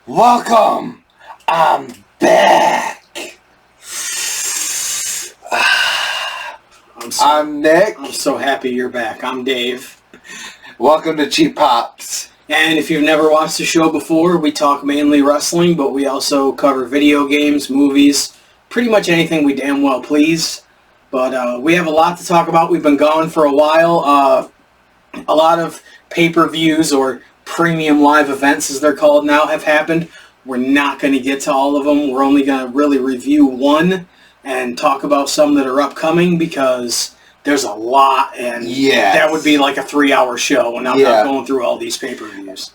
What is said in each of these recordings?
Welcome! I'm back! I'm Nick. I'm so happy you're back. I'm Dave. Welcome to Cheap Pops. And if you've never watched the show before, we talk mainly wrestling, but we also cover video games, movies, pretty much anything we damn well please. But we have a lot to talk about. We've been gone for a while. A lot of pay-per-views or premium live events, as they're called now, have happened. We're not going to get to all of them. We're only going to really review one and talk about some that are upcoming because there's a lot, and that would be like a 3-hour show, and I'm not going through all these pay-per-views.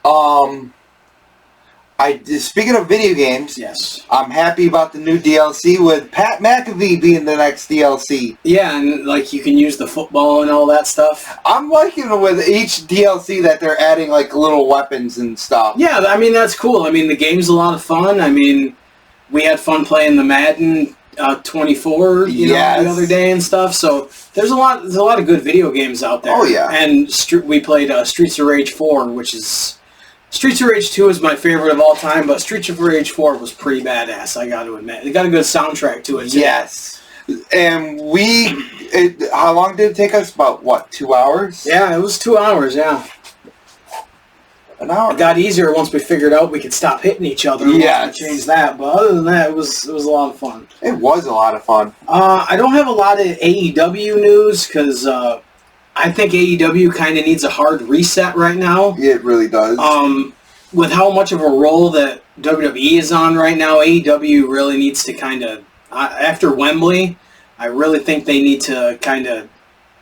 Speaking of video games, yes, I'm happy about the new DLC with Pat McAfee being the next DLC. Yeah, and like you can use the football and all that stuff. I'm liking it with each DLC that they're adding like little weapons and stuff. Yeah, I mean that's cool. I mean the game's a lot of fun. I mean we had fun playing the Madden 24 the other day and stuff. So there's a lot of good video games out there. Oh yeah, and we played Streets of Rage 4, which is. Streets of Rage 2 is my favorite of all time, but Streets of Rage 4 was pretty badass, I got to admit. It got a good soundtrack to it, too. Yes. And how long did it take us? About, 2 hours? Yeah, it was 2 hours, yeah. An hour? It got easier once we figured out we could stop hitting each other. Yes. We changed that, but other than that, it was a lot of fun. It was a lot of fun. I don't have a lot of AEW news, because I think AEW kind of needs a hard reset right now. It really does. With how much of a role that WWE is on right now, AEW really needs to kind of, after Wembley, I really think they need to kind of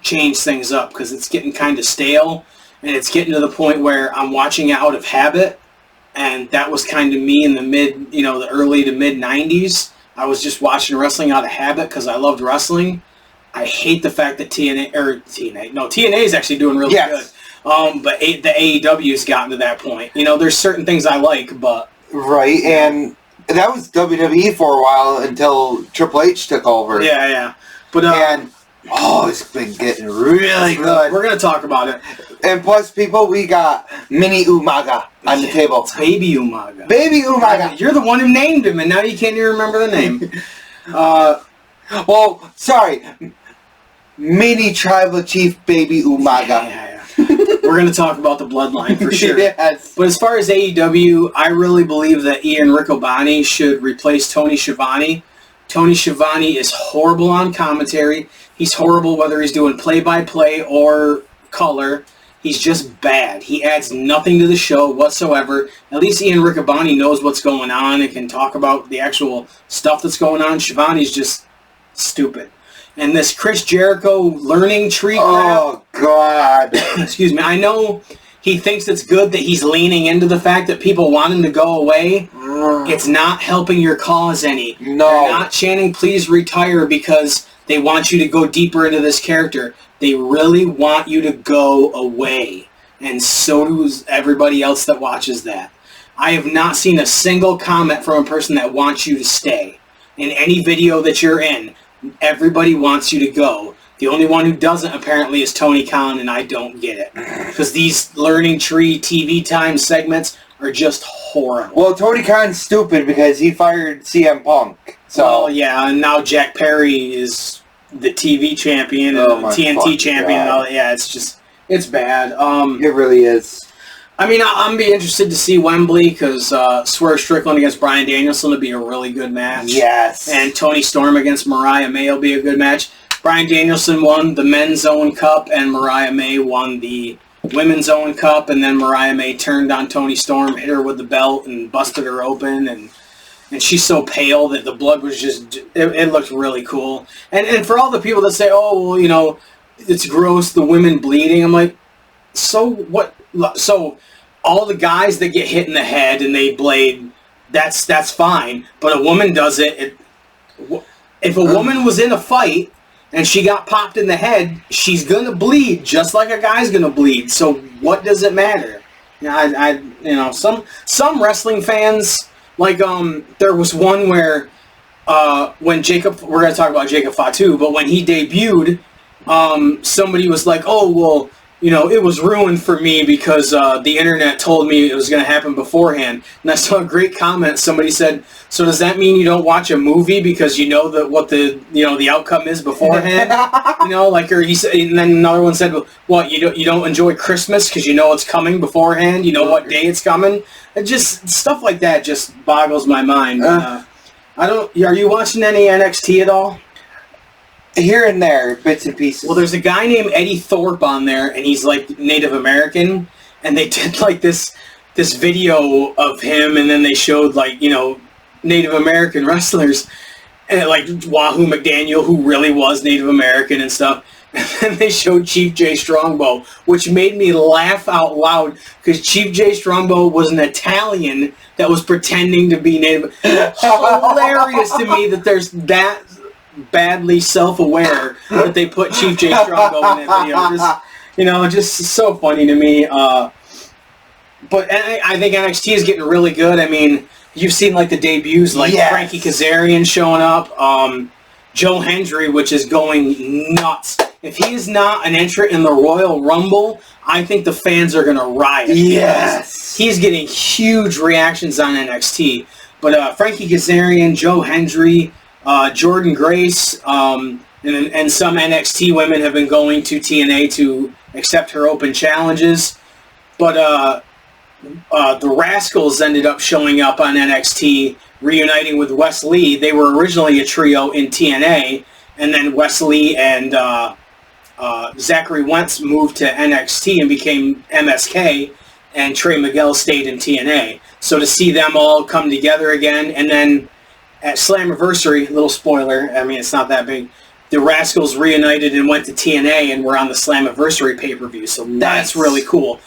change things up because it's getting kind of stale, and it's getting to the point where I'm watching it out of habit, and that was kind of me in the early to mid 90s. I was just watching wrestling out of habit because I loved wrestling. I hate the fact that TNA is actually doing really good. But the AEW's gotten to that point. There's certain things I like, but... Right, and that was WWE for a while until Triple H took over. Yeah. But, it's been getting really good. We're going to talk about it. And plus, people, we got Mini Umaga on the table. It's Baby Umaga. Baby Umaga. You're the one who named him, and now you can't even remember the name. Well, sorry. Mini Tribal Chief Baby Umaga. Yeah. We're going to talk about the bloodline for sure. Yes. But as far as AEW, I really believe that Ian Riccoboni should replace Tony Schiavone. Tony Schiavone is horrible on commentary. He's horrible whether he's doing play-by-play or color. He's just bad. He adds nothing to the show whatsoever. At least Ian Riccoboni knows what's going on and can talk about the actual stuff that's going on. Schiavone's just stupid. And this Chris Jericho learning tree crap. Oh, God. Excuse me. I know he thinks it's good that he's leaning into the fact that people want him to go away. It's not helping your cause any. No. They're not chanting, please retire, because they want you to go deeper into this character. They really want you to go away. And so does everybody else that watches that. I have not seen a single comment from a person that wants you to stay. In any video that you're in, everybody wants you to go. The only one who doesn't, apparently, is Tony Khan, and I don't get it. Because these Learning Tree TV time segments are just horrible. Well, Tony Khan's stupid because he fired CM Punk. So. Well, yeah, and now Jack Perry is the TV champion and the TNT champion. Yeah, it's bad. It really is. I mean, I'm be interested to see Wembley because Swerve Strickland against Bryan Danielson would be a really good match. Yes. And Tony Storm against Mariah May will be a good match. Bryan Danielson won the Men's Own Cup, and Mariah May won the Women's Own Cup, and then Mariah May turned on Tony Storm, hit her with the belt, and busted her open, and she's so pale that the blood was just... It looked really cool. And for all the people that say, oh, well, it's gross, the women bleeding, I'm like, so what... So all the guys that get hit in the head and they blade, that's fine. But a woman does it. If a woman was in a fight and she got popped in the head, she's gonna bleed just like a guy's gonna bleed. So what does it matter? Some wrestling fans, like there was one where when Jacob, we're gonna talk about Jacob Fatu, but when he debuted, somebody was like, oh well. it was ruined for me because the internet told me it was going to happen beforehand. And I saw a great comment. Somebody said, "So does that mean you don't watch a movie because you know what the outcome is beforehand?" Or he said, and then another one said, "What, you don't enjoy Christmas because you know it's coming beforehand? You know what day it's coming?" And just stuff like that just boggles my mind. Are you watching any NXT at all? Here and there, bits and pieces. Well, there's a guy named Eddie Thorpe on there, and he's like Native American, and they did like this video of him, and then they showed like Native American wrestlers, and like Wahoo McDaniel, who really was Native American and stuff, and then they showed Chief Jay Strongbow, which made me laugh out loud because Chief Jay Strongbow was an Italian that was pretending to be Native. Hilarious to me that there's that badly self-aware that they put Chief Jay Strongbow in that video. Just so funny to me. But I think NXT is getting really good. I mean, you've seen like the debuts, like Frankie Kazarian showing up, Joe Hendry, which is going nuts. If he is not an entrant in the Royal Rumble, I think the fans are going to riot. Yes! He's getting huge reactions on NXT. But Frankie Kazarian, Joe Hendry, Jordan Grace, and some NXT women have been going to TNA to accept her open challenges. But the Rascals ended up showing up on NXT, reuniting with Wes Lee. They were originally a trio in TNA, and then Wes Lee and Zachary Wentz moved to NXT and became MSK, and Trey Miguel stayed in TNA. So to see them all come together again, and then at Slammiversary, little spoiler, I mean, it's not that big, the Rascals reunited and went to TNA and were on the Slammiversary pay-per-view, so that's really cool.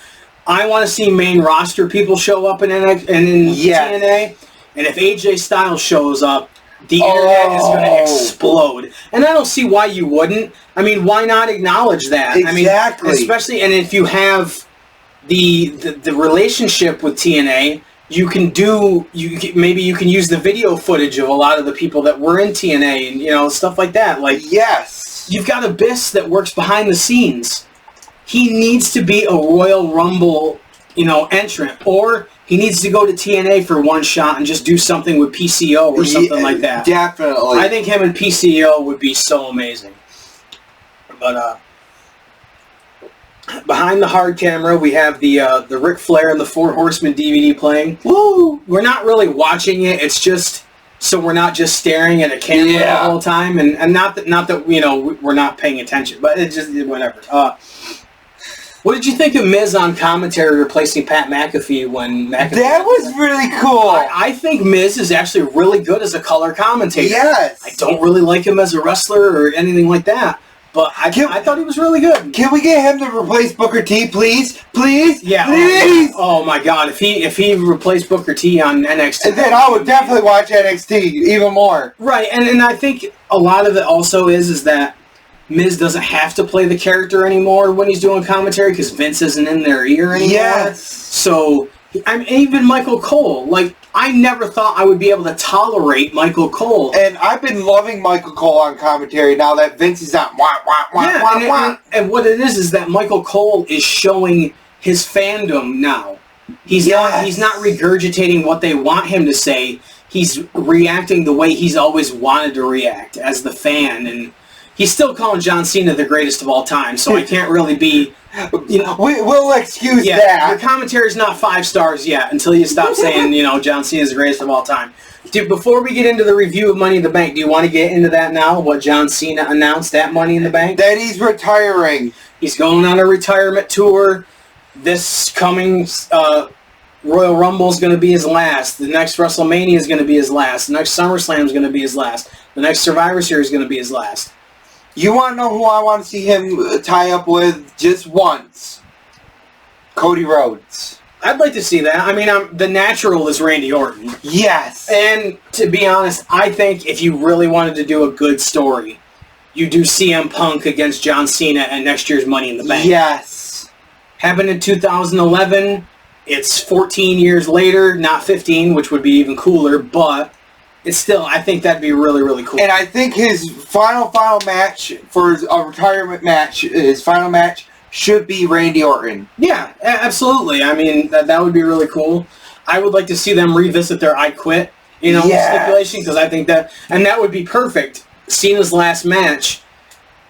I want to see main roster people show up in TNA, and if AJ Styles shows up, the internet is going to explode. And I don't see why you wouldn't. I mean, why not acknowledge that? Exactly. I mean, especially, and if you have the relationship with TNA, maybe you can use the video footage of a lot of the people that were in TNA and stuff like that. Like, yes, you've got Abyss that works behind the scenes. He needs to be a Royal Rumble, entrant, or he needs to go to TNA for one shot and just do something with PCO or something like that. Definitely, I think him and PCO would be so amazing. But behind the hard camera, we have the Ric Flair and the Four Horsemen DVD playing. Woo! We're not really watching it. It's just so we're not just staring at a camera the whole time, and not that we're not paying attention, but it's just whatever. What did you think of Miz on commentary replacing Pat McAfee when McAfee? That was really cool. I think Miz is actually really good as a color commentator. Yes. I don't really like him as a wrestler or anything like that. But I thought he was really good. Can we get him to replace Booker T, please? Please? Yeah. Please? Oh my God. If he replaced Booker T on NXT, then I would definitely watch NXT even more. Right, and I think a lot of it also is that Miz doesn't have to play the character anymore when he's doing commentary because Vince isn't in their ear anymore. Yes. So, even Michael Cole, like, I never thought I would be able to tolerate Michael Cole. And I've been loving Michael Cole on commentary now that Vince is on. And what it is that Michael Cole is showing his fandom now. He's not regurgitating what they want him to say. He's reacting the way he's always wanted to react as the fan, and he's still calling John Cena the greatest of all time, so I can't really be, We'll excuse that. Your commentary's not 5 stars yet until you stop saying, John Cena's the greatest of all time. Dude, before we get into the review of Money in the Bank, do you want to get into that now, what John Cena announced at Money in the Bank? That he's retiring. He's going on a retirement tour. This coming Royal Rumble is going to be his last. The next WrestleMania is going to be his last. The next SummerSlam is going to be his last. The next Survivor Series is going to be his last. You want to know who I want to see him tie up with just once? Cody Rhodes. I'd like to see that. I mean, the natural is Randy Orton. Yes. And to be honest, I think if you really wanted to do a good story, you do CM Punk against John Cena at next year's Money in the Bank. Yes. Happened in 2011. It's 14 years later, not 15, which would be even cooler, but it's still, I think that'd be really, really cool. And I think his final match for a retirement match, his final match should be Randy Orton. Yeah, absolutely. I mean, that would be really cool. I would like to see them revisit their I Quit, stipulation, because I think that would be perfect. Cena's last match,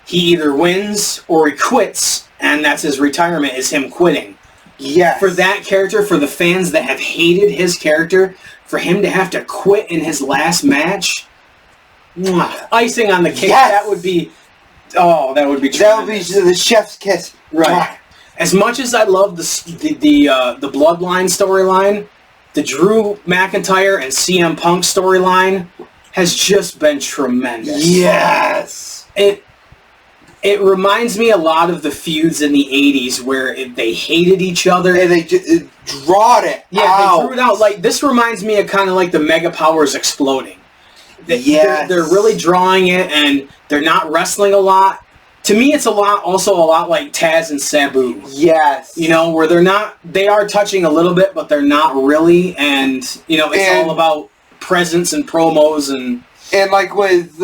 he either wins or he quits, and that's his retirement, is him quitting. Yes. For that character, for the fans that have hated his character, for him to have to quit in his last match, icing on the cake. Yes. That would be tremendous. That would be the chef's kiss. Right. As much as I love the Bloodline storyline, the Drew McIntyre and CM Punk storyline has just been tremendous. Yes. It reminds me a lot of the feuds in the 80s where they hated each other. And they drawed it out. They drew it out. Like, this reminds me of kind of like the Mega Powers exploding. Yes. They're really drawing it, and they're not wrestling a lot. To me, it's also a lot like Taz and Sabu. Yes. Where they are touching a little bit, but they're not really, and, it's all about presence and promos and... And like with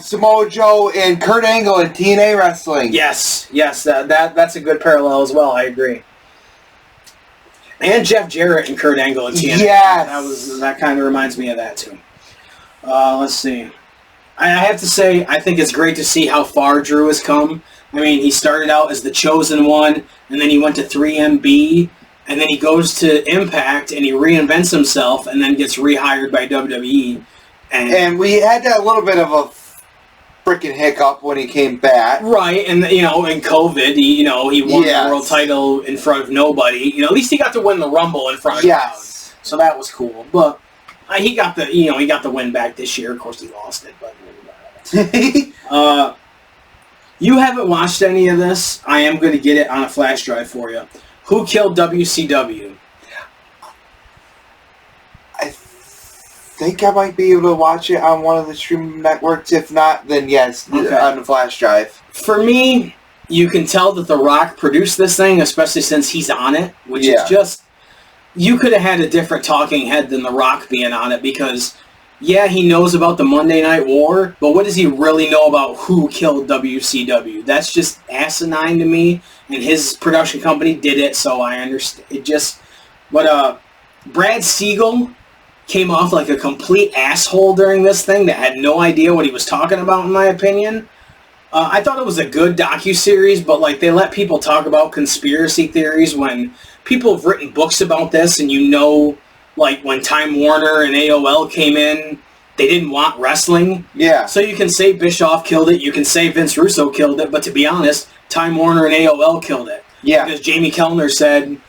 Samoa Joe and Kurt Angle in TNA wrestling. Yes, that's a good parallel as well. I agree. And Jeff Jarrett and Kurt Angle in TNA. Yes, that kind of reminds me of that too. Let's see. I have to say, I think it's great to see how far Drew has come. I mean, he started out as the Chosen One, and then he went to 3MB, and then he goes to Impact, and he reinvents himself, and then gets rehired by WWE. And we had that little bit of a freaking hiccup when he came back. Right, and in COVID, he won the world title in front of nobody. At least he got to win the Rumble in front of crowd. So that was cool. But he got the win back this year. Of course, he lost it, but you haven't watched any of this. I am going to get it on a flash drive for you. Who killed WCW? I think I might be able to watch it on one of the streaming networks. If not, then yes, on the flash drive. For me, you can tell that The Rock produced this thing, especially since he's on it, which is just... You could have had a different talking head than The Rock being on it, because, he knows about the Monday Night War, but what does he really know about who killed WCW? That's just asinine to me, and his production company did it, so I understand. Brad Siegel came off like a complete asshole during this thing that had no idea what he was talking about, in my opinion. I thought it was a good docuseries, but they let people talk about conspiracy theories when people have written books about this, and when Time Warner and AOL came in, they didn't want wrestling. Yeah. So you can say Bischoff killed it, you can say Vince Russo killed it, but to be honest, Time Warner and AOL killed it. Yeah. Because Jamie Kellner said,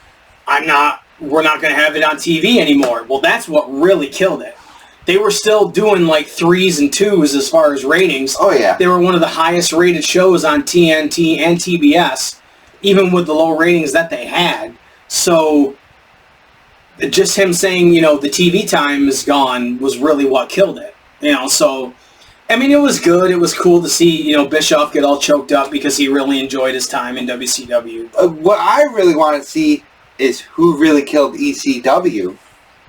we're not going to have it on TV anymore. Well, that's what really killed it. They were still doing 3s and 2s as far as ratings. Oh, yeah. They were one of the highest rated shows on TNT and TBS, even with the low ratings that they had. So, just him saying, the TV time is gone was really what killed it. So, I mean, it was good. It was cool to see, Bischoff get all choked up because he really enjoyed his time in WCW. What I really want to see is who really killed ECW.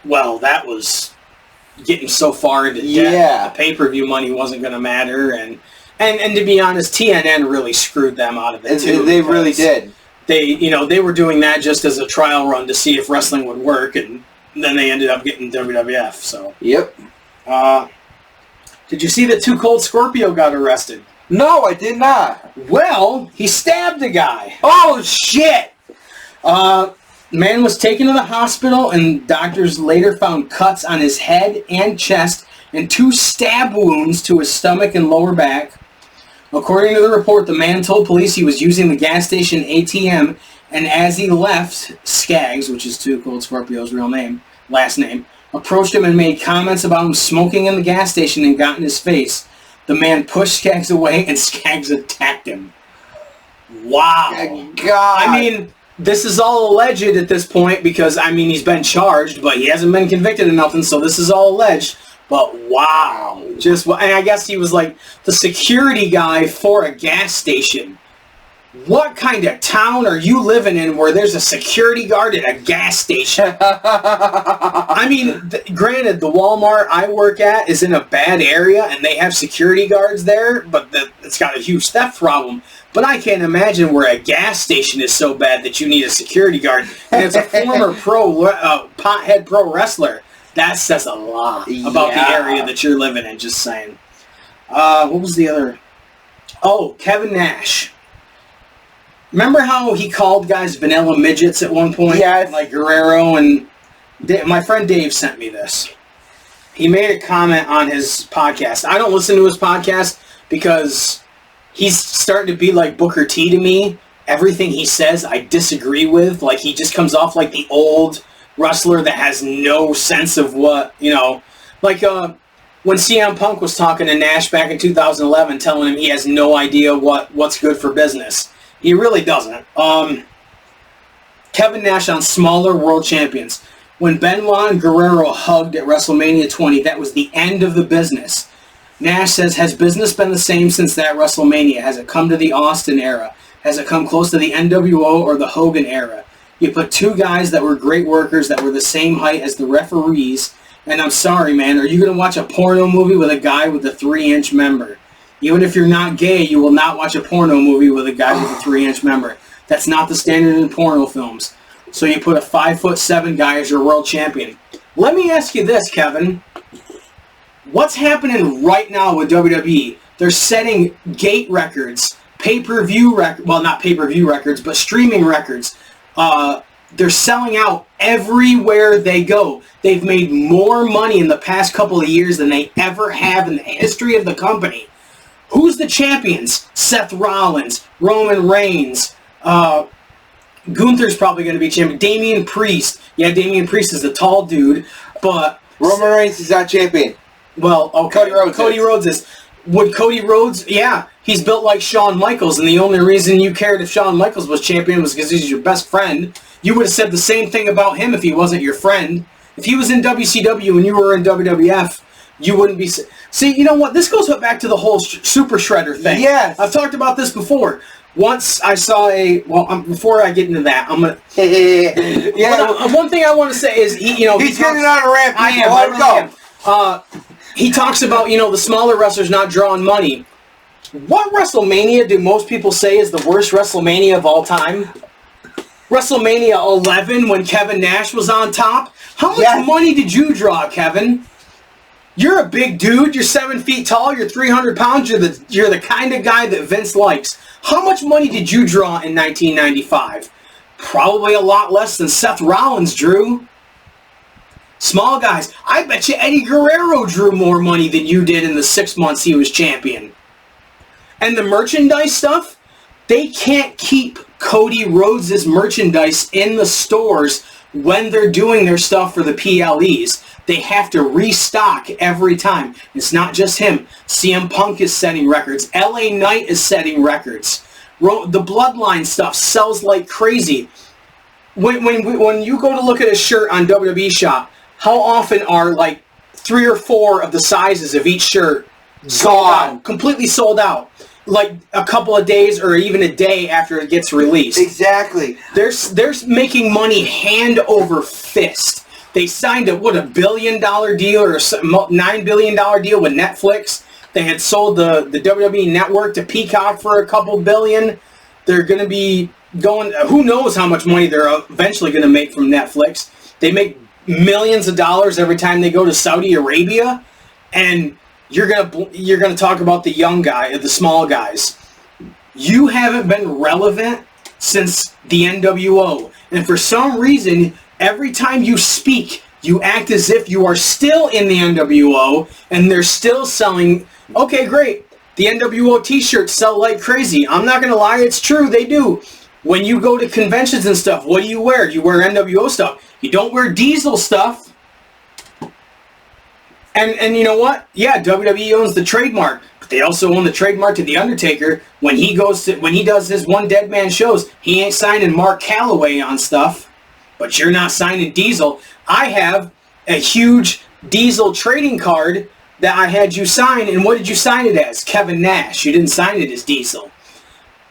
Well, that was getting so far into debt. The pay-per-view money wasn't going to matter, and to be honest, TNN really screwed them out of it too. They really did. They were doing that just as a trial run to see if wrestling would work, and then they ended up getting WWF. So. Yep. Did you see that 2 Cold Scorpio got arrested? No, I did not. Well, he stabbed a guy. Oh shit! Man was taken to the hospital, and doctors later found cuts on his head and chest and 2 stab wounds to his stomach and lower back. According to the report, the man told police he was using the gas station ATM, and as he left, Skaggs, which is 2 Cold Scorpio's last name, approached him and made comments about him smoking in the gas station and got in his face. The man pushed Skaggs away, and Skaggs attacked him. Wow. God. I mean... This is all alleged at this point because, he's been charged, but he hasn't been convicted of nothing, so this is all alleged. But wow. And I guess he was the security guy for a gas station. What kind of town are you living in where there's a security guard at a gas station? Granted, the Walmart I work at is in a bad area, and they have security guards there, but it's got a huge theft problem. But I can't imagine where a gas station is so bad that you need a security guard. And it's a former pothead pro wrestler. That says a lot about the area that you're living in, just saying. What was the other? Oh, Kevin Nash. Remember how he called guys vanilla midgets at one point? Yes. Like Guerrero and... My friend Dave sent me this. He made a comment on his podcast. I don't listen to his podcast because he's starting to be like Booker T to me. Everything he says, I disagree with. Like, he just comes off like the old wrestler that has no sense of what, Like, when CM Punk was talking to Nash back in 2011, telling him he has no idea what's good for business. He really doesn't. Kevin Nash on smaller world champions. When Benoit and Guerrero hugged at WrestleMania 20, that was the end of the business. Nash says, has business been the same since that WrestleMania? Has it come to the Austin era? Has it come close to the NWO or the Hogan era? You put two guys that were great workers that were the same height as the referees, and I'm sorry, man, are you going to watch a porno movie with a guy with a 3-inch member? Even if you're not gay, you will not watch a porno movie with a guy with a 3-inch member. That's not the standard in porno films. So you put a 5'7" guy as your world champion. Let me ask you this, Kevin. What's happening right now with WWE? They're setting gate records, pay-per-view records. Well, not pay-per-view records, but streaming records. They're selling out everywhere they go. They've made more money in the past couple of years than they ever have in the history of the company. Who's the champions? Seth Rollins, Roman Reigns, Gunther's probably going to be champion. Damian Priest. Yeah, Damian Priest is a tall dude, but... Roman Reigns is not champion. Well, okay. Cody Rhodes is. Would Cody Rhodes... Yeah, he's built like Shawn Michaels, and the only reason you cared if Shawn Michaels was champion was because he's your best friend. You would have said the same thing about him if he wasn't your friend. If he was in WCW and you were in WWF, you wouldn't be... See, you know what? This goes back to the whole Super Shredder thing. Yes. I've talked about this before. Once I saw before I get into that, I'm gonna... one thing I want to say is, he's getting on a ramp. I am. He talks about, the smaller wrestlers not drawing money. What WrestleMania do most people say is the worst WrestleMania of all time? WrestleMania 11 when Kevin Nash was on top? How much money did you draw, Kevin? You're a big dude. You're 7 feet tall. You're 300 pounds. You're the kind of guy that Vince likes. How much money did you draw in 1995? Probably a lot less than Seth Rollins drew. Small guys. I bet you Eddie Guerrero drew more money than you did in the 6 months he was champion. And the merchandise stuff, they can't keep Cody Rhodes' merchandise in the stores when they're doing their stuff for the PLEs. They have to restock every time. It's not just him. CM Punk is setting records. LA Knight is setting records. The Bloodline stuff sells like crazy. When you go to look at a shirt on WWE Shop, how often are like 3 or 4 of the sizes of each shirt sold out, completely sold out? Like a couple of days or even a day after it gets released. Exactly. They're making money hand over fist. They signed a $1 billion deal or a $9 billion deal with Netflix. They had sold the WWE Network to Peacock for a couple billion. They're going to be going... Who knows how much money they're eventually going to make from Netflix. They make millions of dollars every time they go to Saudi Arabia. And you're gonna talk about the young guy, the small guys. You haven't been relevant since the NWO. And for some reason... Every time you speak, you act as if you are still in the NWO, and they're still selling... Okay, great. The NWO t-shirts sell like crazy. I'm not going to lie, it's true, they do. When you go to conventions and stuff, what do you wear? You wear NWO stuff. You don't wear Diesel stuff. And you know what? Yeah, WWE owns the trademark, but they also own the trademark to The Undertaker. When he does his One Dead Man shows, he ain't signing Mark Calloway on stuff. But you're not signing Diesel. I have a huge Diesel trading card that I had you sign, and what did you sign it as? Kevin Nash. You didn't sign it as Diesel.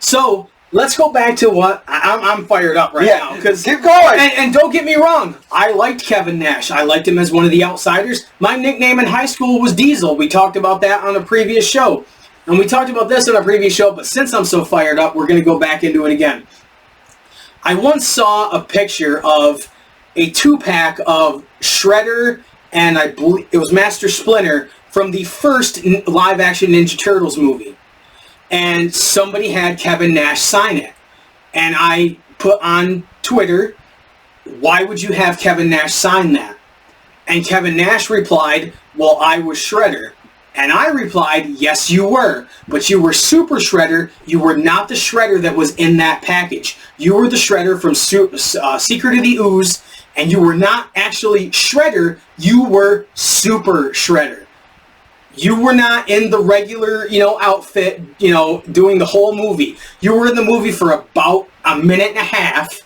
So, let's go back to what... I'm fired up right now. Keep going! And don't get me wrong. I liked Kevin Nash. I liked him as one of the outsiders. My nickname in high school was Diesel. We talked about that on a previous show. And we talked about this in a previous show, but since I'm so fired up, we're going to go back into it again. I once saw a picture of a 2-pack of Shredder and I believe it was Master Splinter from the first live-action Ninja Turtles movie. And somebody had Kevin Nash sign it. And I put on Twitter, why would you have Kevin Nash sign that? And Kevin Nash replied, well, I was Shredder. And I replied, yes, you were. But you were Super Shredder. You were not the Shredder that was in that package. You were the Shredder from Secret of the Ooze. And you were not actually Shredder. You were Super Shredder. You were not in the regular, outfit, doing the whole movie. You were in the movie for about a minute and a half.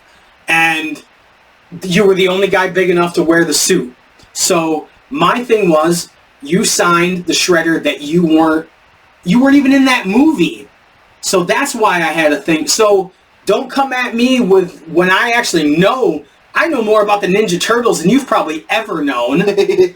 And you were the only guy big enough to wear the suit. So my thing was, you signed the Shredder that you weren't even in that movie. So that's why I had a thing. So don't come at me with when I actually know. I know more about the Ninja Turtles than you've probably ever known.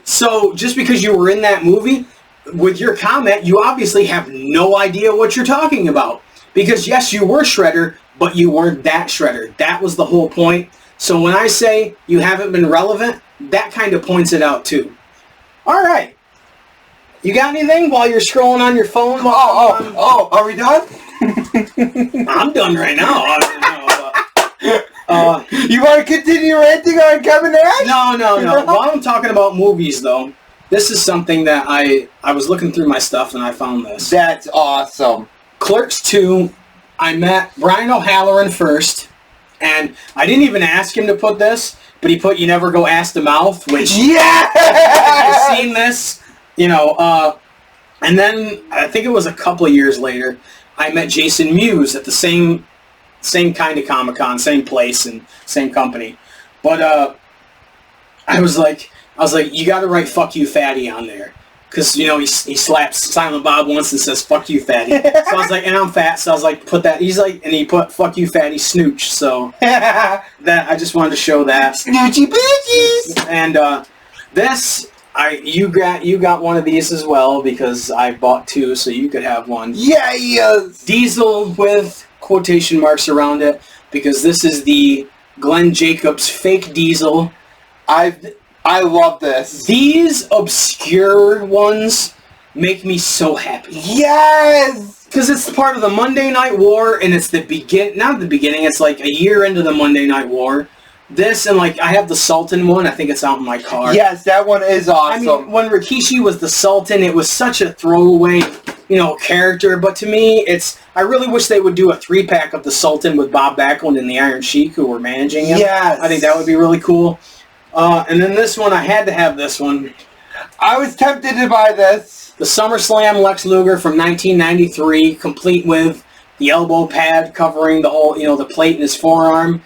So just because you were in that movie, with your comment, you obviously have no idea what you're talking about. Because yes, you were Shredder, but you weren't that Shredder. That was the whole point. So when I say you haven't been relevant, that kind of points it out too. All right. You got anything while you're scrolling on your phone? Are we done? I'm done right now. You want to continue ranting on Kevin Nash? No. While I'm talking about movies, though, this is something that I was looking through my stuff and I found this. That's awesome. Clerks 2, I met Brian O'Halloran first, and I didn't even ask him to put this, but he put "You Never Go Ass to Mouth," which I've seen this. And then I think it was a couple of years later, I met Jason Mewes at the same kind of Comic-Con, same place and same company. But I was like, you got to write "fuck you, fatty" on there, because he slaps Silent Bob once and says "fuck you, fatty." So I was like, and I'm fat, so I was like, put that. He's like, and he put "fuck you, fatty, snooch." So that I just wanted to show that. Snoochy bitches. And this. You got one of these as well because I bought 2, so you could have one. Yeah, yes. Diesel with quotation marks around it because this is the Glenn Jacobs fake Diesel. I love this. These obscure ones make me so happy. Yes. Because it's part of the Monday Night War, and it's not the beginning. It's like a year into the Monday Night War. This and I have the Sultan one. I think it's out in my car. Yes, that one is awesome. I mean, when Rikishi was the Sultan, it was such a throwaway, character. But to me, I really wish they would do a 3-pack of the Sultan with Bob Backlund and the Iron Sheik who were managing him. Yes, I think that would be really cool. And then this one, I had to have this one. I was tempted to buy this. The SummerSlam Lex Luger from 1993, complete with the elbow pad covering the whole, the plate in his forearm.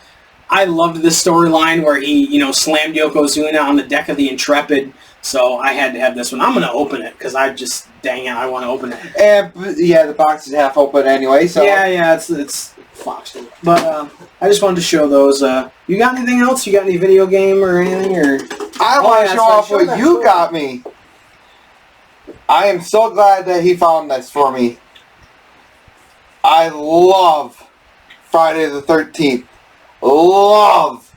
I loved this storyline where he, slammed Yokozuna on the deck of the Intrepid. So I had to have this one. I'm going to open it because I want to open it. And yeah, the box is half open anyway. So yeah, it's Fox. But I just wanted to show those. You got anything else? You got any video game or anything? Or I want to show off what you got me. I am so glad that he found this for me. I love Friday the 13th. Love.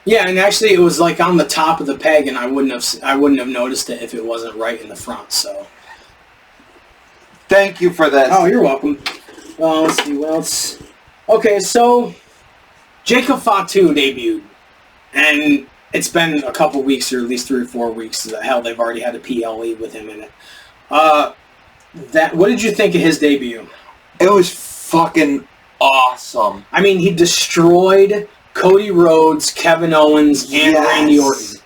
Yeah, and actually it was on the top of the peg, and I wouldn't have noticed it if it wasn't right in the front. So thank you for this. Oh, you're welcome. Let's see what else. Okay, so Jacob Fatu debuted, and it's been a couple weeks, or at least 3 or 4 weeks. Hell, they've already had a PLE with him in it. What did you think of his debut? It was fucking awesome. I mean, he destroyed Cody Rhodes, Kevin Owens, and Randy Orton.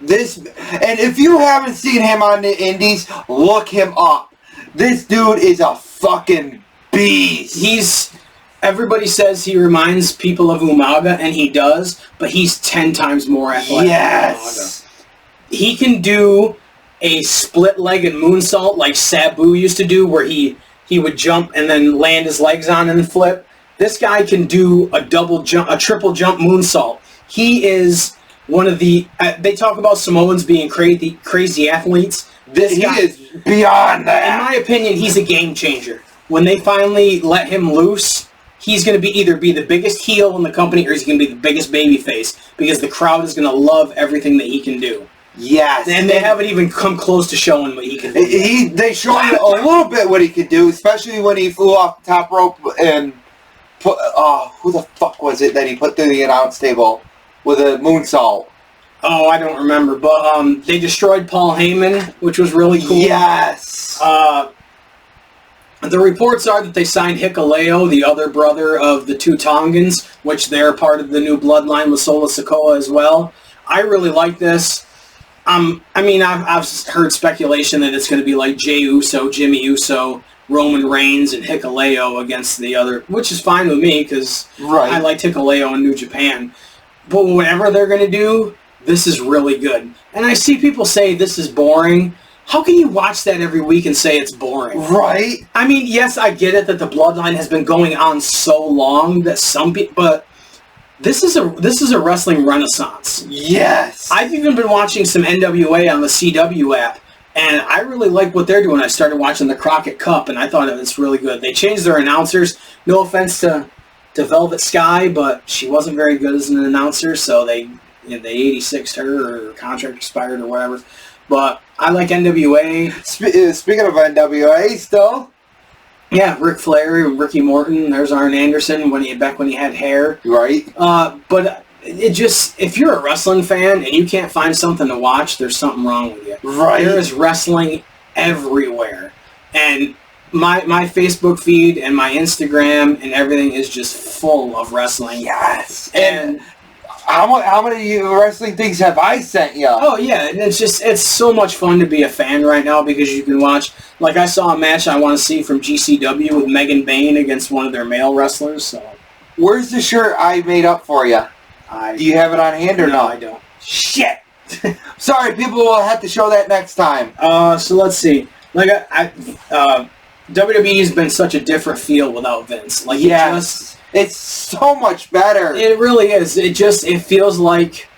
And if you haven't seen him on the indies, look him up. This dude is a fucking beast. Everybody says he reminds people of Umaga, and he does, but he's 10 times more athletic than Umaga. He can do a split-legged moonsault like Sabu used to do, where he would jump and then land his legs on and flip. This guy can do a triple jump moonsault. He is one of the... they talk about Samoans being crazy athletes. He is beyond that. In my opinion, he's a game changer. When they finally let him loose, he's going to either be the biggest heel in the company or he's going to be the biggest babyface because the crowd is going to love everything that he can do. Yes. And they haven't even come close to showing what he can do. They showed a little bit what he could do, especially when he flew off the top rope and put... who the fuck was it that he put through the announce table with a moonsault? Oh, I don't remember, but they destroyed Paul Heyman, which was really cool. Yes. The reports are that they signed Hikuleo, the other brother of the two Tongans, which they're part of the new bloodline with Solo Sikoa as well. I really like this. I mean, I've heard speculation that it's going to be like Jey Uso, Jimmy Uso, Roman Reigns, and Hikuleo against the other, which is fine with me because I liked Hikuleo in New Japan. But whatever they're going to do, this is really good. And I see people say this is boring. How can you watch that every week and say it's boring? Right. I mean, yes, I get it that the bloodline has been going on so long that some people, but this is a wrestling renaissance. Yes. I've even been watching some NWA on the CW app, and I really like what they're doing. I started watching the Crockett Cup, and I thought it was really good. They changed their announcers. No offense to Velvet Sky, but she wasn't very good as an announcer, so they 86'd her, or her contract expired or whatever. But I like NWA. Speaking of NWA still. Yeah, Ric Flair, Ricky Morton, there's Arn Anderson when he had hair. Right. But it just, if you're a wrestling fan and you can't find something to watch, there's something wrong with you. Right. There is wrestling everywhere. And my Facebook feed and my Instagram and everything is just full of wrestling. Yes. And how many wrestling things have I sent you? Oh yeah, and it's so much fun to be a fan right now because you can watch. Like I saw a match I want to see from GCW with Megan Bayne against one of their male wrestlers. So where's the shirt I made up for you? Do you have it on hand or no? I don't. Shit. Sorry, people will have to show that next time. So let's see. Like WWE's been such a different feel without Vince. Like it's so much better. It really is. It feels like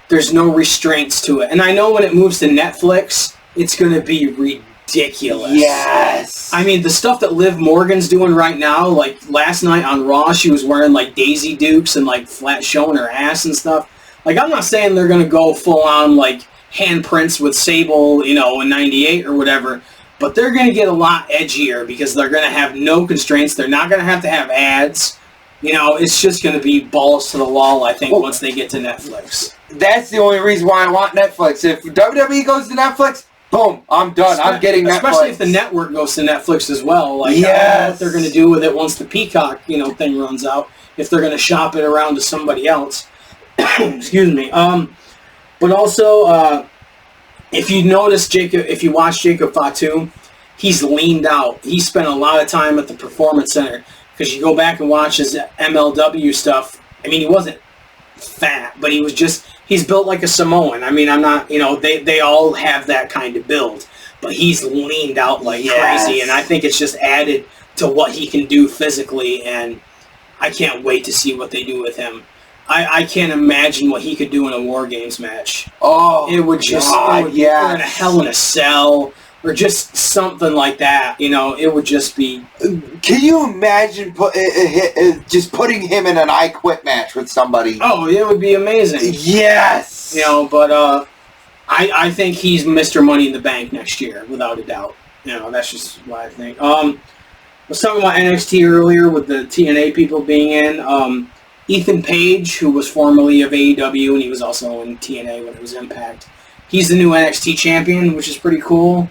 there's no restraints to it. And I know when it moves to Netflix, it's going to be ridiculous. Yes. I mean, the stuff that Liv Morgan's doing right now, like last night on Raw, she was wearing like Daisy Dukes and like flat showing her ass and stuff. Like, I'm not saying they're going to go full on like handprints with Sable, in 98 or whatever. But they're going to get a lot edgier because they're going to have no constraints. They're not going to have ads. It's just going to be balls to the wall, I think, once they get to Netflix. That's the only reason why I want Netflix. If WWE goes to Netflix, boom, I'm done. I'm getting Netflix. Especially if the network goes to Netflix as well. Like, yes. I don't know what they're going to do with it once the Peacock, thing runs out. If they're going to shop it around to somebody else. Excuse me. But also, if you notice, if you watch Jacob Fatu, he's leaned out. He spent a lot of time at the Performance Center. Because you go back and watch his MLW stuff. I mean, he wasn't fat, but he's built like a Samoan. I mean, I'm not, they all have that kind of build. But he's leaned out like crazy, and I think it's just added to what he can do physically, and I can't wait to see what they do with him. I can't imagine what he could do in a War Games match. Oh, it would just, or in a Hell in a Cell, or just something like that, it would just be... Can you imagine just putting him in an I Quit match with somebody? Oh, it would be amazing. Yes! But I think he's Mr. Money in the Bank next year, without a doubt. That's just what I think. I was talking about NXT earlier with the TNA people being in. Ethan Page, who was formerly of AEW, and he was also in TNA when it was Impact. He's the new NXT champion, which is pretty cool.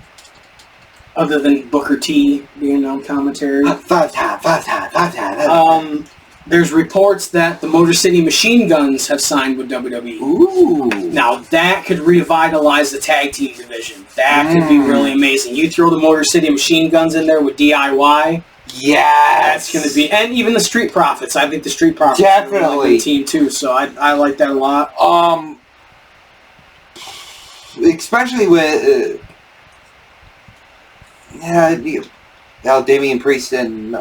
Other than Booker T being on commentary. There's reports that the Motor City Machine Guns have signed with WWE. Ooh. Now, that could revitalize the tag team division. That could be really amazing. You throw the Motor City Machine Guns in there with DIY. Yes. That's going to be... And even the Street Profits. I think the Street Profits definitely are a really good team, too. So I like that a lot. Especially with... Damian Priest and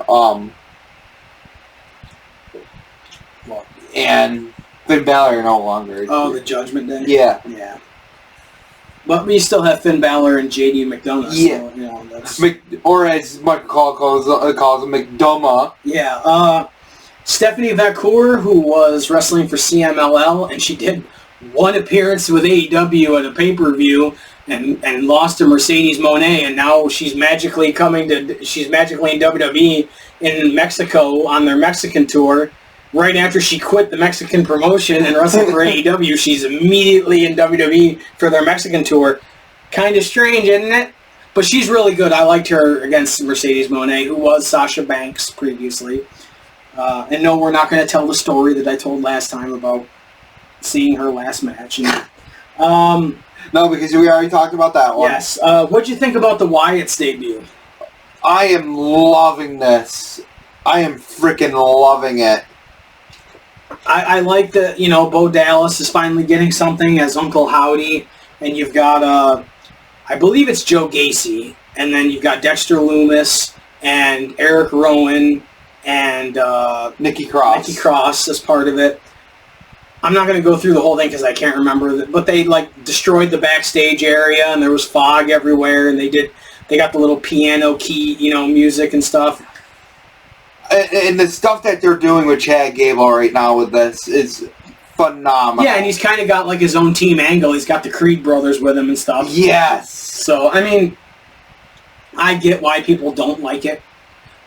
Finn Balor no longer. Oh, the Judgment Day? Yeah. Yeah. But we still have Finn Balor and JD McDonough. Yeah. So, you know, that's... Or as Michael Cole calls him, McDonough. Yeah. Stephanie Vacour, who was wrestling for CMLL, and she did one appearance with AEW at a pay-per-view and lost to Mercedes Moné, and now she's magically in WWE in Mexico on their Mexican tour. Right after she quit the Mexican promotion and wrestled for AEW, she's immediately in WWE for their Mexican tour. Kind of strange, isn't it? But she's really good. I liked her against Mercedes Moné, who was Sasha Banks previously. And no, we're not going to tell the story that I told last time about seeing her last match. No, because we already talked about that one. Yes. What'd you think about the Wyatt's debut? I am loving this. I am freaking loving it. I like that, Bo Dallas is finally getting something as Uncle Howdy, and you've got, I believe it's Joe Gacy, and then you've got Dexter Lumis, and Eric Rowan, and Nikki Cross as part of it. I'm not going to go through the whole thing because I can't remember, but they, destroyed the backstage area, and there was fog everywhere, and they got the little piano key, music and stuff. And the stuff that they're doing with Chad Gable right now with this is phenomenal. Yeah, and he's kind of got his own team angle. He's got the Creed brothers with him and stuff. Yes. So, I get why people don't like it,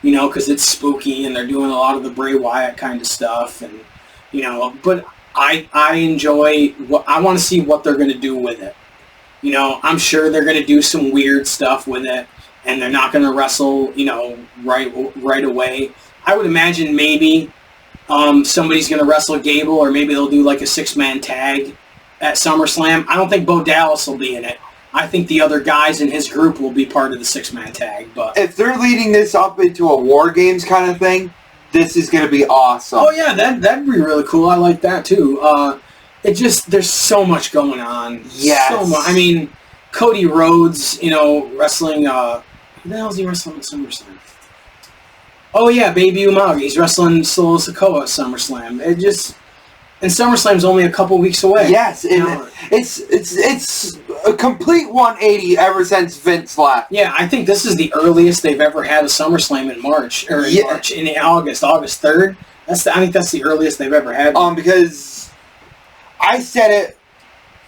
because it's spooky and they're doing a lot of the Bray Wyatt kind of stuff. And, but I enjoy, I want to see what they're going to do with it. I'm sure they're going to do some weird stuff with it, and they're not going to wrestle, right away. I would imagine maybe somebody's going to wrestle Gable, or maybe they'll do a 6-man tag at SummerSlam. I don't think Bo Dallas will be in it. I think the other guys in his group will be part of the 6-man tag. But if they're leading this up into a War Games kind of thing, this is going to be awesome. Oh yeah, that'd be really cool. I like that too. There's so much going on. Yes. So much. Cody Rhodes, wrestling. Who the hell is he wrestling at SummerSlam? Oh yeah, Baby Umaga. He's wrestling Solo Sikoa at SummerSlam. And SummerSlam's only a couple weeks away. Yes, it's a complete 180 ever since Vince left. Yeah, I think this is the earliest they've ever had a SummerSlam in March, or in August 3rd. I think that's the earliest they've ever had. Because I said it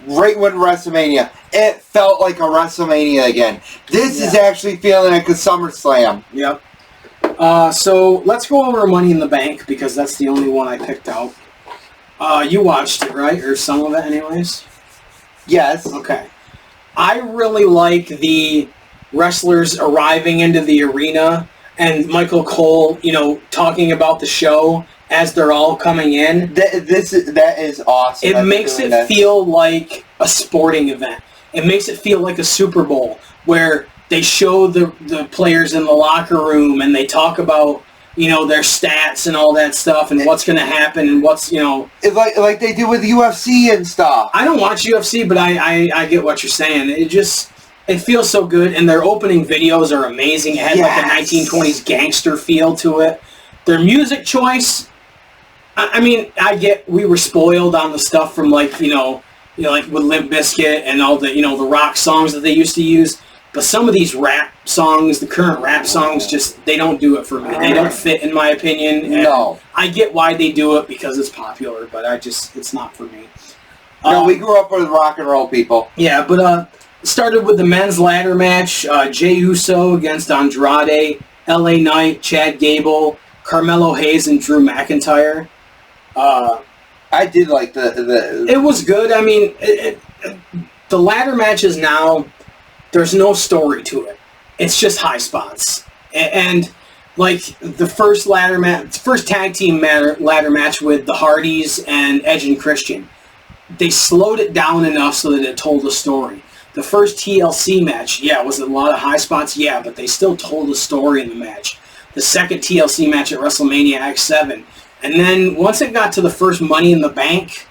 right when WrestleMania. It felt like a WrestleMania again. This is actually feeling like a SummerSlam. Yep. So let's go over Money in the Bank, because that's the only one I picked out. You watched it, right? Or some of it anyways? Yes. Okay. I really like the wrestlers arriving into the arena and Michael Cole, talking about the show as they're all coming in. That is awesome. It makes it feel like a sporting event. It makes it feel like a Super Bowl, where they show the players in the locker room and they talk about, their stats and all that stuff and what's going to happen and what's, It's like they do with UFC and stuff. I don't watch UFC, but I get what you're saying. It feels so good, and their opening videos are amazing. It had a 1920s gangster feel to it. Their music choice, I get we were spoiled on the stuff from like with Limp Bizkit and all the the rock songs that they used to use. But some of these rap songs, the current rap songs, they don't do it for me. They don't fit, in my opinion. And no. I get why they do it because it's popular, but it's not for me. No, we grew up with rock and roll people. Yeah, but started with the men's ladder match. Jey Uso against Andrade, LA Knight, Chad Gable, Carmelo Hayes, and Drew McIntyre. I did like the... It was good. The ladder matches now... There's no story to it. It's just high spots. And the first tag team ladder match with the Hardys and Edge and Christian, they slowed it down enough so that it told a story. The first TLC match, was a lot of high spots, but they still told a story in the match. The second TLC match at WrestleMania X7. And then once it got to the first Money in the Bank,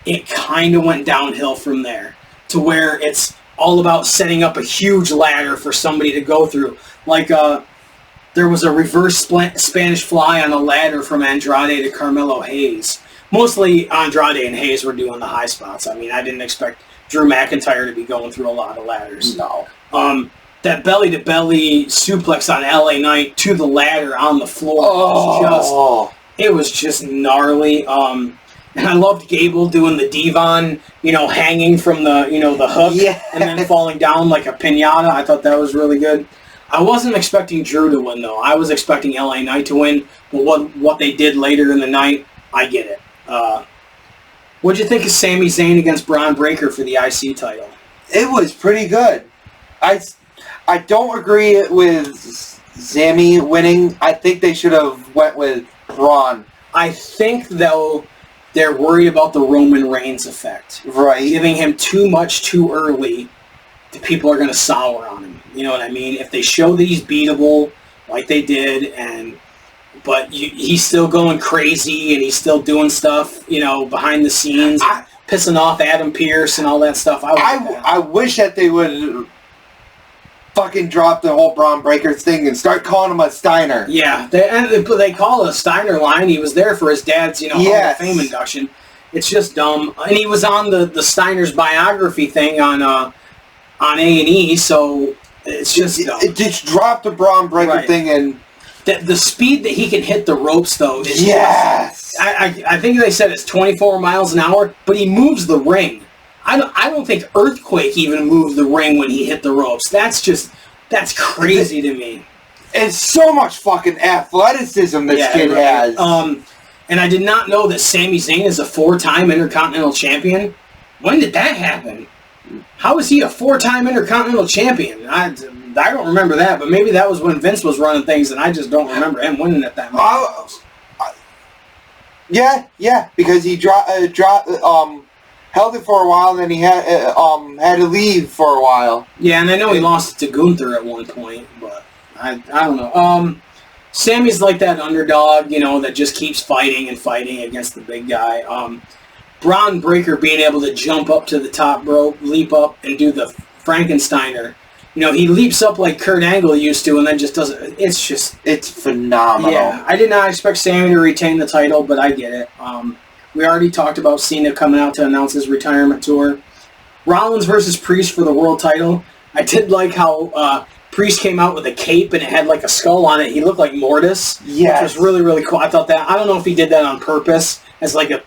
it kind of went downhill from there to where it's all about setting up a huge ladder for somebody to go through. There was a reverse Spanish fly on a ladder from Andrade to Carmelo Hayes. Mostly Andrade and Hayes were doing the high spots. I mean, I didn't expect Drew McIntyre to be going through a lot of ladders. No. That belly-to-belly suplex on LA Knight to the ladder on the floor was just gnarly. And I loved Gable doing the Devon, hanging from the, the hook and then falling down like a piñata. I thought that was really good. I wasn't expecting Drew to win, though. I was expecting LA Knight to win, but what they did later in the night, I get it. What'd you think of Sami Zayn against Braun Breaker for the IC title? It was pretty good. I don't agree with Sami winning. I think they should have went with Braun. I think, though, they're worried about the Roman Reigns effect. Right. Giving him too much too early, the people are going to sour on him. You know what I mean? If they show that he's beatable, like they did, but he's still going crazy and he's still doing stuff, behind the scenes, pissing off Adam Pearce and all that stuff. I wish that they would fucking drop the whole Braun Breakers thing and start calling him a Steiner. Yeah, they call it a Steiner line. He was there for his dad's, Hall of Fame induction. It's just dumb. And he was on the Steiner's biography thing on A&E, so it's just dumb. Just drop the Braun Breaker thing and... The speed that he can hit the ropes, though, is just... I think they said it's 24 miles an hour, but he moves the ring. I don't think Earthquake even moved the ring when he hit the ropes. That's crazy to me. It's so much fucking athleticism this kid has. And I did not know that Sami Zayn is a 4-time Intercontinental Champion. When did that happen? How is he a 4-time Intercontinental Champion? I don't remember that, but maybe that was when Vince was running things, and I just don't remember him winning at that moment. Yeah, because he held it for a while, and then he had to leave for a while. Yeah, and I know he lost it to Gunther at one point, but I don't know. Sammy's like that underdog, that just keeps fighting and fighting against the big guy. Braun Breaker being able to jump up to the top rope, leap up, and do the Frankensteiner. He leaps up like Kurt Angle used to and then just does it. It's phenomenal. Yeah, I did not expect Sammy to retain the title, but I get it. We already talked about Cena coming out to announce his retirement tour. Rollins versus Priest for the world title. I did like how Priest came out with a cape and it had like a skull on it. He looked like Mortis, which was really, really cool. I thought that. I don't know if he did that on purpose as like a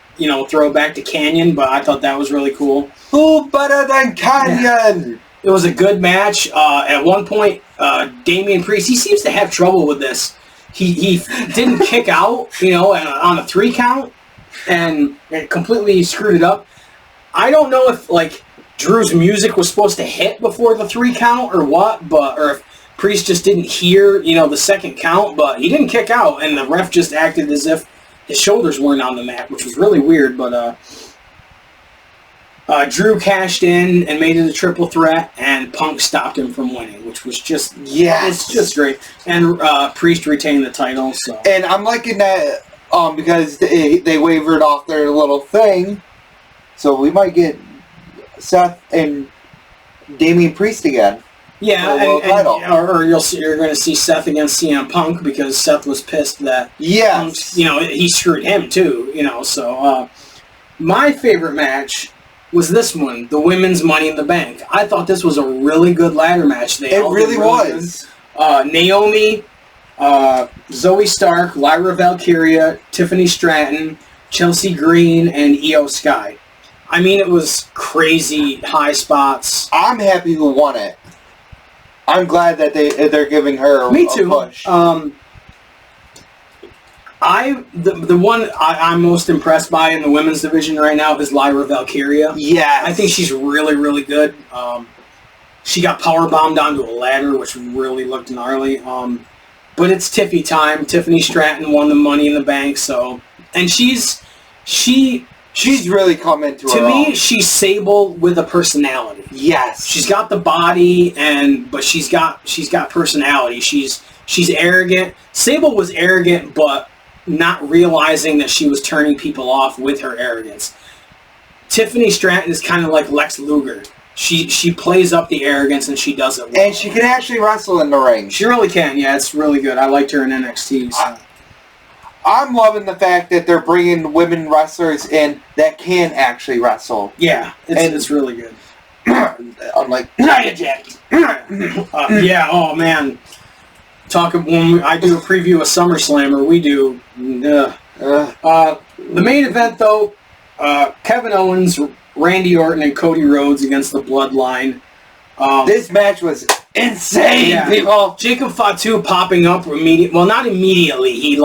throwback to Canyon, but I thought that was really cool. Who better than Canyon? Yeah. It was a good match. At one point, Damian Priest, he seems to have trouble with this. He didn't kick out, on a 3 count, and it completely screwed it up. I don't know if, Drew's music was supposed to hit before the 3 count or what, or if Priest just didn't hear, the second count, but he didn't kick out, and the ref just acted as if his shoulders weren't on the mat, which was really weird, but Drew cashed in and made it a triple threat, and Punk stopped him from winning, which was just it's just great. And Priest retained the title. So. And I'm liking that because they wavered off their little thing, so we might get Seth and Damian Priest again. Yeah, or you're going to see Seth against CM Punk because Seth was pissed that Punk's, he screwed him too. So my favorite match was this one, the Women's Money in the Bank. I thought this was a really good ladder match. It really was. Naomi, Zoe Stark, Lyra Valkyria, Tiffany Stratton, Chelsea Green, and Io Sky. I mean, it was crazy high spots. I'm happy who won it. I'm glad that they're giving her Me too. a push. The one I'm most impressed by in the women's division right now is Lyra Valkyria. Yeah, I think she's really, really good. She got powerbombed onto a ladder, which really looked gnarly. But it's Tiffy time. Tiffany Stratton won the Money in the Bank, and she's really come into her own. To me, she's Sable with a personality. Yes, she's got the body, but she's got personality. She's arrogant. Sable was arrogant, but not realizing that she was turning people off with her arrogance. Tiffany Stratton is kind of like Lex Luger. She plays up the arrogance and she does it well. And she can actually wrestle in the ring. She really can. Yeah, it's really good. I liked her in NXT. So. I'm loving the fact that they're bringing women wrestlers in that can actually wrestle. Yeah, it's really good. Unlike Nia Jax. Yeah, oh man. When I do a preview of SummerSlam, or we do. The main event, though, Kevin Owens, Randy Orton, and Cody Rhodes against the Bloodline. This match was insane, people. Jacob Fatu popping up immediately. Well, not immediately. He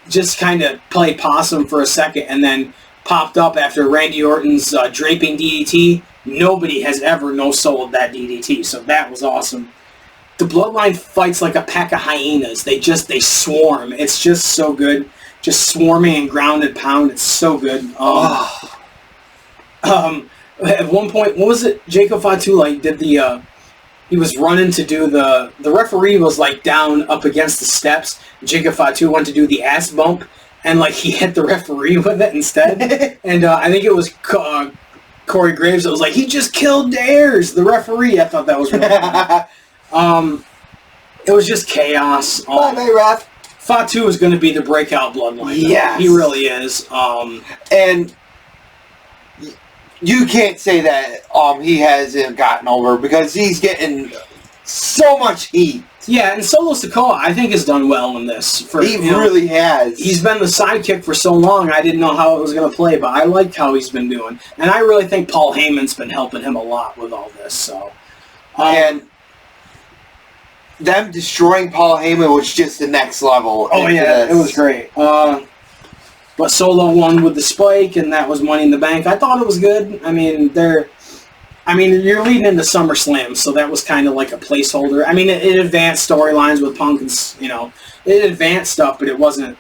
just kind of played possum for a second and then popped up after Randy Orton's draping DDT. Nobody has ever no-sold that DDT, so that was awesome. The Bloodline fights like a pack of hyenas. They swarm. It's just so good. Just swarming and ground and pound. It's so good. At one point, what was it? Jacob Fatu did the. He was running to do the referee was down up against the steps. Jacob Fatu went to do the ass bump, and he hit the referee with it instead. And I think it was Corey Graves that was he just killed Dares, the referee. I thought that was really funny. It was just chaos. Hey, Ref. Fatu is going to be the breakout Bloodline. Yes. He really is. And you can't say that he hasn't gotten over because he's getting so much heat. Yeah, and Solo Sikoa, I think, has done well in this. He really has. He's been the sidekick for so long, I didn't know how it was going to play, but I like how he's been doing. And I really think Paul Heyman's been helping him a lot with all this. So, and them destroying Paul Heyman was just the next level. Oh, yeah, it was great. But Solo won with the spike, and that was Money in the Bank. I thought it was good. I mean, you're leading into SummerSlam, so that was kind of like a placeholder. I mean, it advanced storylines with Punk and, it advanced stuff, but it wasn't,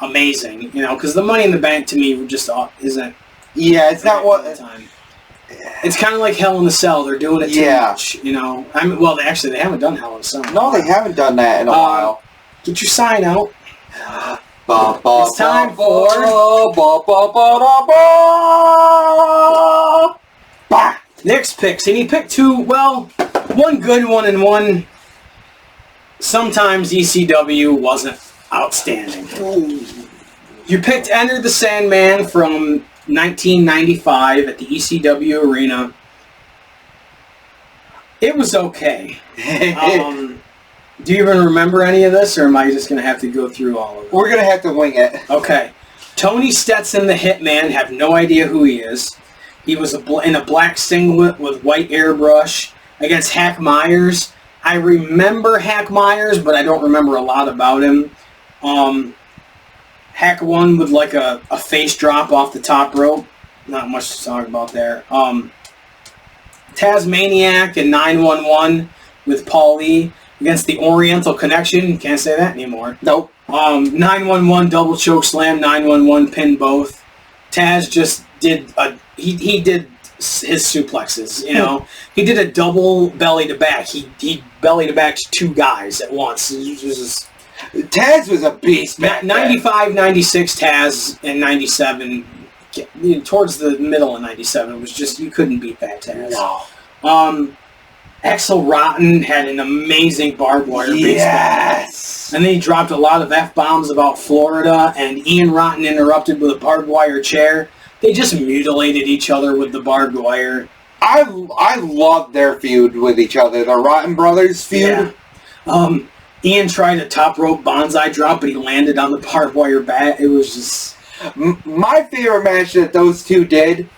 amazing, because the Money in the Bank to me just isn't. Yeah, it's not what. Time. It's kind of like Hell in a Cell. They're doing it too much, Well, actually, they haven't done Hell in a Cell. No, they haven't done that in a while. Get your sign out. It's time for Nick's picks, and he picked two. Well, one good one and one. Sometimes ECW wasn't outstanding. You picked Enter the Sandman from 1995 at the ECW Arena. It was okay. Do you even remember any of this, or am I just going to have to go through all of it? We're going to have to wing it. Okay. Tony Stetson, the Hitman, have no idea who he is. He was in a black singlet with white airbrush against Hack Myers. I remember Hack Myers, but I don't remember a lot about him. Hack won with a face drop off the top rope. Not much to talk about there. Tasmaniac and 911 with Paulie against the Oriental Connection. Can't say that anymore. Nope. 911 double choke slam, 911 pin both. Taz just did he did his suplexes, He did a double belly to back. He belly to back two guys at once. Taz was a beast, man. 95, 96 Taz, and 97, towards the middle of 97, it was just, you couldn't beat that Taz. No. Axel Rotten had an amazing barbed wire baseball. Yes! And then he dropped a lot of F-bombs about Florida, and Ian Rotten interrupted with a barbed wire chair. They just mutilated each other with the barbed wire. I love their feud with each other, the Rotten Brothers feud. Yeah. Ian tried a top rope bonsai drop, but he landed on the barbed wire bat. It was just... My favorite match that those two did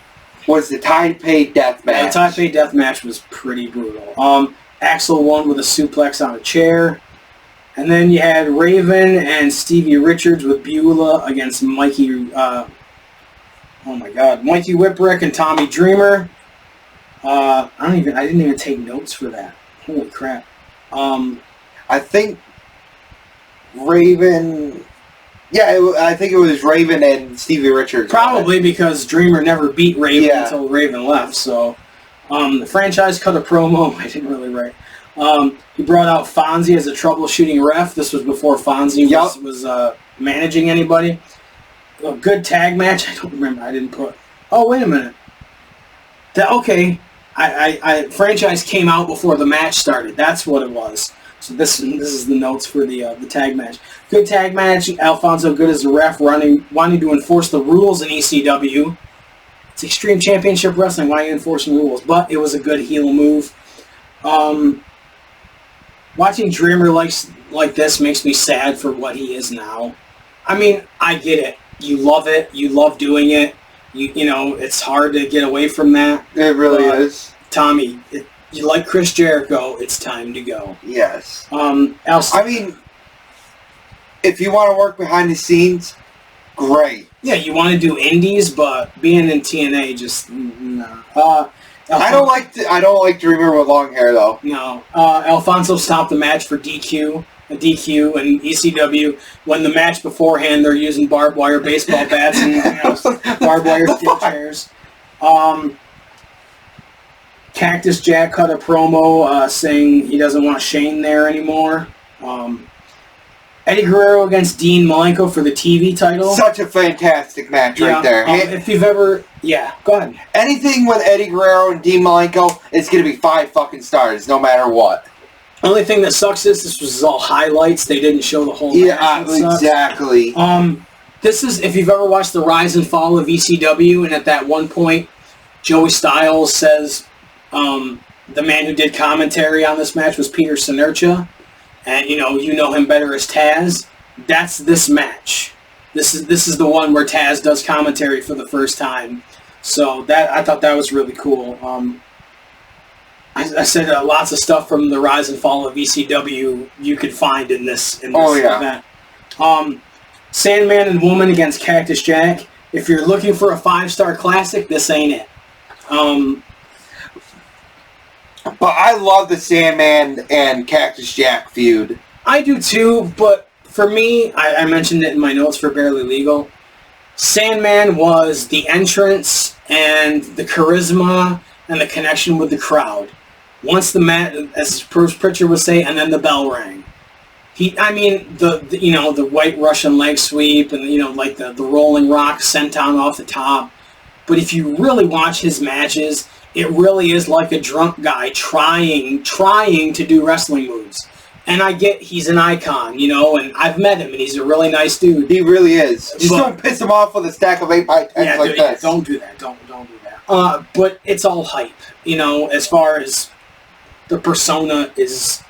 was the Taipei Death Match. Yeah, the Taipei Death Match was pretty brutal. Axel won with a suplex on a chair. And then you had Raven and Stevie Richards with Beulah against Mikey... Mikey Whipwreck and Tommy Dreamer. I didn't even take notes for that. Holy crap. I think Raven... Yeah, I think it was Raven and Stevie Richards. Probably because Dreamer never beat Raven until Raven left. So the franchise cut a promo. I didn't really write. He brought out Fonzie as a troubleshooting ref. This was before Fonzie was managing anybody. A good tag match. I don't remember. I didn't put... Oh, wait a minute. Franchise came out before the match started. That's what it was. So this is the notes for the tag match. Good tag match. Alfonso good as a ref, wanting to enforce the rules in ECW. It's Extreme Championship Wrestling. Why are you enforcing rules? But it was a good heel move. Watching Dreamer like this makes me sad for what he is now. I mean, I get it. You love it. You love doing it. You know, it's hard to get away from that. It really is. Tommy, you like Chris Jericho, it's time to go. Yes. I mean, if you want to work behind the scenes, great. Yeah, you want to do indies, but being in TNA, just no. I don't like Dreamer with long hair though. No. Alfonso stopped the match for DQ and ECW. When the match beforehand, they're using barbed wire baseball bats and barbed wire steel chairs. Cactus Jack cut a promo saying he doesn't want Shane there anymore. Eddie Guerrero against Dean Malenko for the TV title. Such a fantastic match right there. If you've ever... Yeah, go ahead. Anything with Eddie Guerrero and Dean Malenko, it's going to be 5 fucking stars, no matter what. Only thing that sucks is this was all highlights. They didn't show the whole match. Yeah, exactly. This is... If you've ever watched the rise and fall of ECW, and at that one point, Joey Styles says... the man who did commentary on this match was Peter Sinercha, and you know him better as Taz. That's this match. This is the one where Taz does commentary for the first time. So I thought that was really cool. I said lots of stuff from the rise and fall of ECW you could find in this event. Sandman and Woman against Cactus Jack. If you're looking for a 5-star classic, this ain't it. But I love the Sandman and Cactus Jack feud. I do too, but for me, I mentioned it in my notes for Barely Legal. Sandman was the entrance and the charisma and the connection with the crowd. Once the match, as Bruce Pritchard would say, and then the bell rang. The white Russian leg sweep and the rolling rock senton off the top. But if you really watch his matches, it really is like a drunk guy trying to do wrestling moves. And I get he's an icon, and I've met him, and he's a really nice dude. He really is. Just don't piss him off with a stack of 8x10s like this. Don't do that. Don't do that. But it's all hype, as far as the persona is.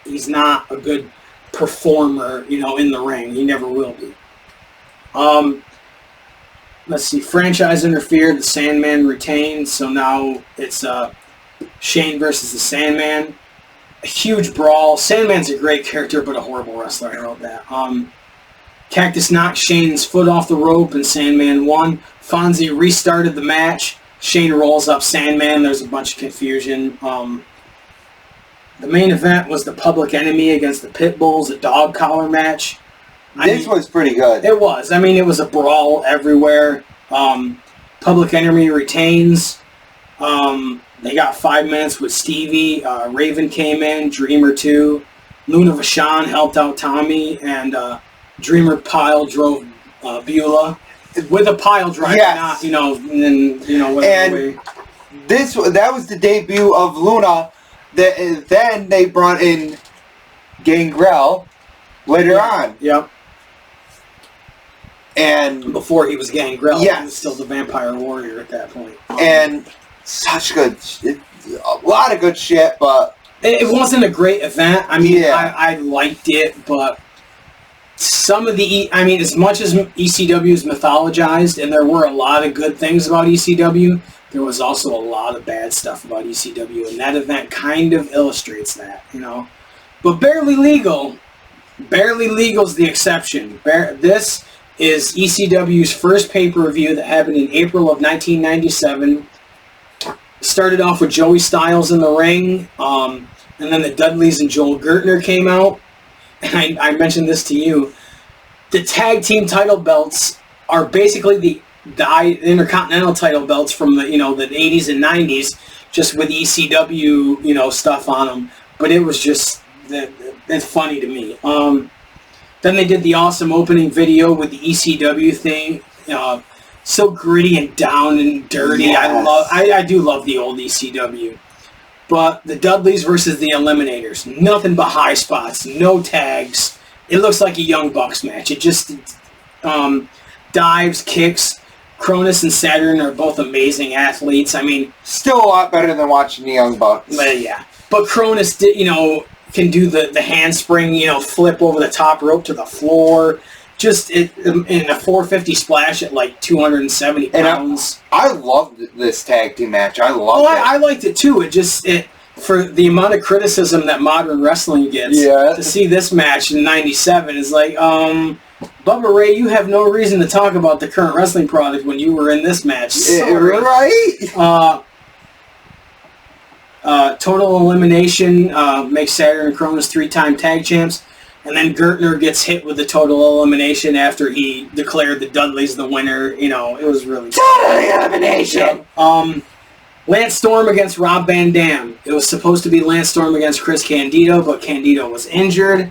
He's not a good performer, in the ring. He never will be. Let's see. Franchise interfered. The Sandman retained. So now it's Shane versus the Sandman. A huge brawl. Sandman's a great character, but a horrible wrestler. I wrote that. Cactus knocked Shane's foot off the rope, and Sandman won. Fonzie restarted the match. Shane rolls up Sandman. There's a bunch of confusion. The main event was the Public Enemy against the Pitbulls, a dog collar match. This was pretty good. It was. It was a brawl everywhere. Public Enemy retains. They got 5 minutes with Stevie. Raven came in. Dreamer too. Luna Vachon helped out Tommy, and Dreamer pile drove Beulah with a pile driver. Yes. And that was the debut of Luna. Then they brought in Gangrel later on. Yep. And before he was Gangrel, yes. He was still the Vampire Warrior at that point. And such good, a lot of good shit, but it wasn't a great event. I liked it, but some of as much as ECW is mythologized, and there were a lot of good things about ECW, there was also a lot of bad stuff about ECW, and that event kind of illustrates that, But Barely Legal's the exception. This is ECW's first pay-per-view that happened in April of 1997. Started off with Joey Styles in the ring, and then the Dudleys and Joel Gertner came out. And I mentioned this to you. The tag team title belts are basically the Intercontinental title belts from the the 80s and 90s, just with ECW stuff on them. But it was just it's funny to me. Then they did the awesome opening video with the ECW thing. So gritty and down and dirty. Yes. I do love the old ECW. But the Dudleys versus the Eliminators, nothing but high spots, no tags. It looks like a Young Bucks match. It just dives, kicks. Cronus and Saturn are both amazing athletes. I mean, still a lot better than watching the Young Bucks. Yeah, but Cronus did, can do the handspring, flip over the top rope to the floor. Just in a 450 splash at like 270 pounds. I loved this tag team match. I loved it. I liked it too. For the amount of criticism that modern wrestling gets, to see this match in '97 is like, Bubba Ray, you have no reason to talk about the current wrestling product when you were in this match. Sorry. Right? Total elimination makes Saturn and Cronus 3-time tag champs. And then Gertner gets hit with the total elimination after he declared the Dudleys the winner. It was really total elimination. Lance Storm against Rob Van Dam. It was supposed to be Lance Storm against Chris Candido, but Candido was injured.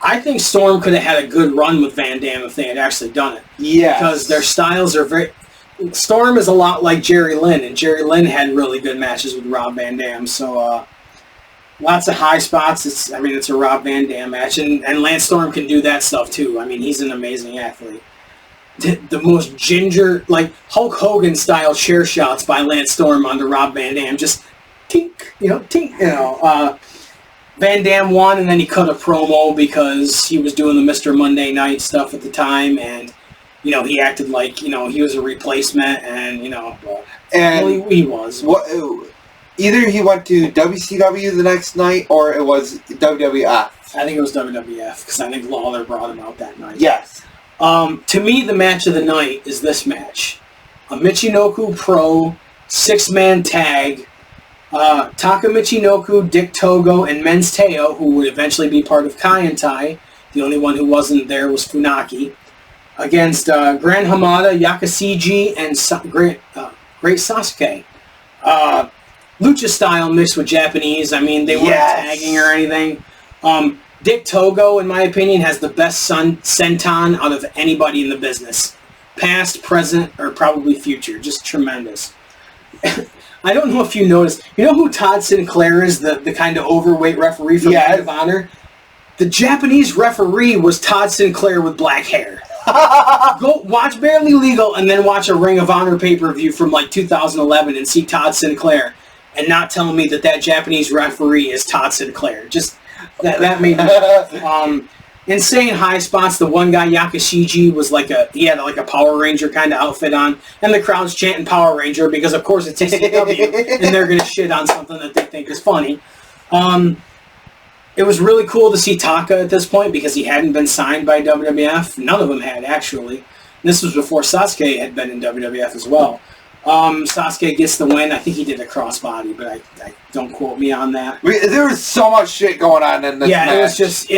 I think Storm could have had a good run with Van Dam if they had actually done it. Yeah. Because their styles are very... Storm is a lot like Jerry Lynn, and Jerry Lynn had really good matches with Rob Van Dam, so... lots of high spots. It's a Rob Van Dam match, and Lance Storm can do that stuff too. I mean, he's an amazing athlete. The most ginger, like Hulk Hogan style chair shots by Lance Storm onto Rob Van Dam, just tink, tink, Van Dam won, and then he cut a promo because he was doing the Mr. Monday Night stuff at the time, and he acted like he was a replacement, and he was. What? Either he went to WCW the next night, or it was WWF. I think it was WWF, because I think Lawler brought him out that night. Yes. To me, the match of the night is this match. A Michinoku Pro 6-man tag. Taka Michinoku, Dick Togo, and Men's Teo, who would eventually be part of Kai and Tai. The only one who wasn't there was Funaki. Against Gran Hamada, Yakashiji, and Great Sasuke. Lucha style mixed with Japanese. I mean, they weren't tagging or anything. Dick Togo, in my opinion, has the best senton out of anybody in the business. Past, present, or probably future. Just tremendous. I don't know if you noticed. You know who Todd Sinclair is, the kind of overweight referee from Ring of Honor? The Japanese referee was Todd Sinclair with black hair. Go watch Barely Legal and then watch a Ring of Honor pay-per-view from like 2011 and see Todd Sinclair. And not telling me that Japanese referee is Todd Sinclair. Just, that made me... insane high spots. The one guy, Yakashiji, he had a Power Ranger kind of outfit on. And the crowd's chanting Power Ranger because, of course, it's ECW. And they're going to shit on something that they think is funny. It was really cool to see Taka at this point because he hadn't been signed by WWF. None of them had, actually. And this was before Sasuke had been in WWF as well. Sasuke gets the win. I think he did a crossbody, but I don't quote me on that. There was so much shit going on in this match. Yeah, it was just...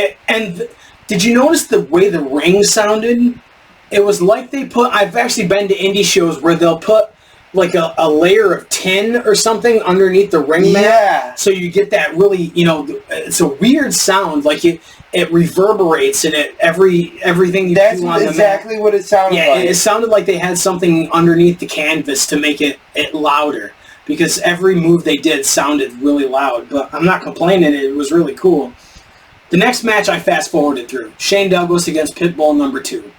Did you notice the way the ring sounded? It was like they put... I've actually been to indie shows where they'll put like a layer of tin or something underneath the ring mat. So you get that really, it's a weird sound. Like it reverberates and everything you do on the mat. That's exactly what it sounded like. Yeah, it sounded like they had something underneath the canvas to make it louder. Because every move they did sounded really loud. But I'm not complaining. It was really cool. The next match I fast-forwarded through. Shane Douglas against Pitbull number 2.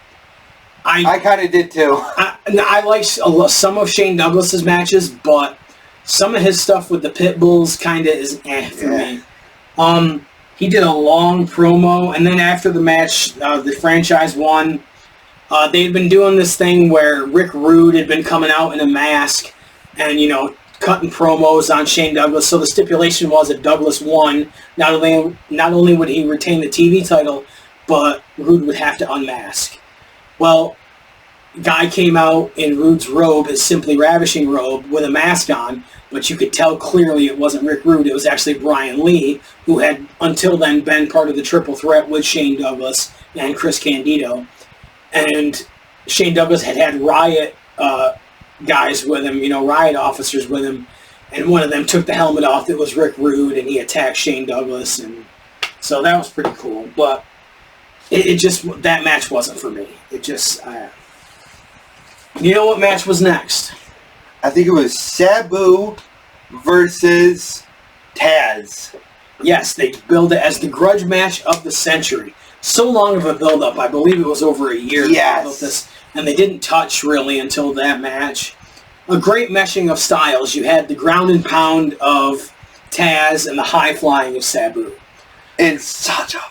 I kind of did too. I like some of Shane Douglas's matches, but some of his stuff with the Pitbulls kind of is for me. He did a long promo, and then after the match, the franchise won. They'd been doing this thing where Rick Rude had been coming out in a mask and, cutting promos on Shane Douglas. So the stipulation was that Douglas won. Not only would he retain the TV title, but Rude would have to unmask. Well, guy came out in Rude's robe, his Simply Ravishing robe, with a mask on, but you could tell clearly it wasn't Rick Rude. It was actually Brian Lee, who had until then been part of the Triple Threat with Shane Douglas and Chris Candido. And Shane Douglas had Riot guys with him, Riot officers with him, and one of them took the helmet off. It was Rick Rude, and he attacked Shane Douglas, and so that was pretty cool. But that match wasn't for me. It just, you know what match was next? I think it was Sabu versus Taz. Yes, they billed it as the grudge match of the century. So long of a build-up. I believe it was over a year. Yes. About this, and they didn't touch really until that match. A great meshing of styles. You had the ground and pound of Taz and the high flying of Sabu. It's such a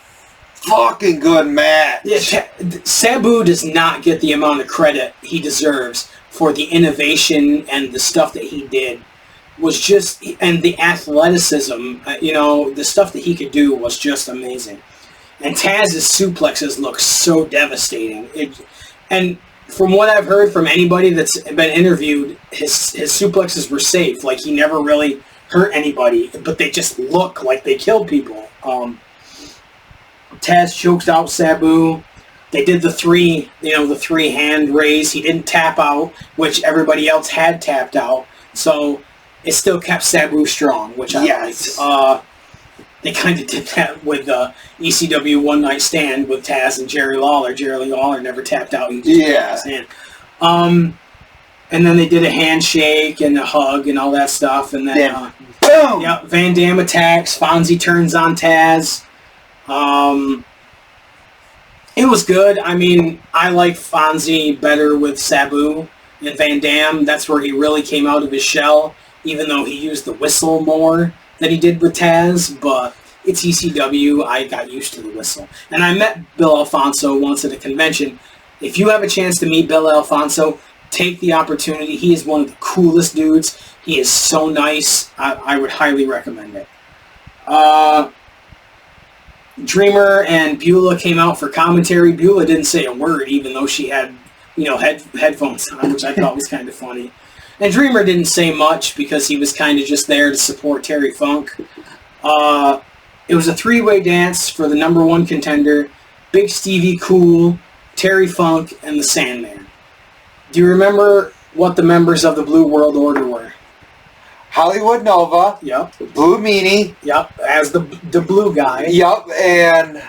fucking good match. Yeah, Sabu does not get the amount of credit he deserves for the innovation and the stuff that he did. Was just, and the athleticism, the stuff that he could do was just amazing. And Taz's suplexes look so devastating. And from what I've heard from anybody that's been interviewed, his suplexes were safe. Like, he never really hurt anybody, but they just look like they killed people. Taz choked out Sabu. They did the three hand raise. He didn't tap out, which everybody else had tapped out. So it still kept Sabu strong, which I liked. They kind of did that with the ECW One Night Stand with Taz and Jerry Lawler. Jerry Lawler never tapped out. He just tapped his hand. And then they did a handshake and a hug and all that stuff. And then boom! Yeah, Van Dam attacks. Fonzie turns on Taz. It was good. I mean, I like Fonzie better with Sabu and Van Dam. That's where he really came out of his shell, even though he used the whistle more than he did with Taz, but it's ECW. I got used to the whistle. And I met Bill Alfonso once at a convention. If you have a chance to meet Bill Alfonso, take the opportunity. He is one of the coolest dudes. He is so nice. I would highly recommend it. Dreamer and Beulah came out for commentary. Beulah didn't say a word, even though she had, headphones on, which I thought was kind of funny. And Dreamer didn't say much because he was kind of just there to support Terry Funk. It was a three-way dance for the number one contender, Big Stevie Cool, Terry Funk, and the Sandman. Do you remember what the members of the Blue World Order were? Hollywood Nova. Yep. Blue Meanie. Yep, as the blue guy. Yep, and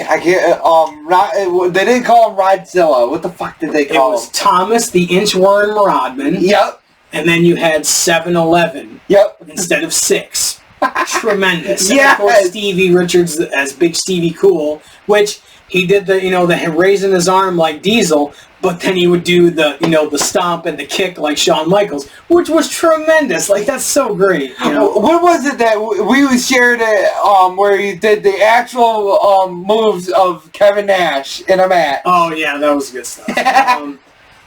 I can't. They didn't call him Rodzilla. What the fuck did they call him? It was Thomas the Inchworm Rodman. Yep. And then you had 7-Eleven. Yep. Instead of 6. Tremendous. Yeah. And of course, Stevie Richards as Big Stevie Cool, which he did the raising his arm like Diesel, but then he would do the stomp and the kick like Shawn Michaels, which was tremendous. Like, that's so great. What was it that we shared it where he did the actual moves of Kevin Nash in a match? Oh yeah, that was good stuff.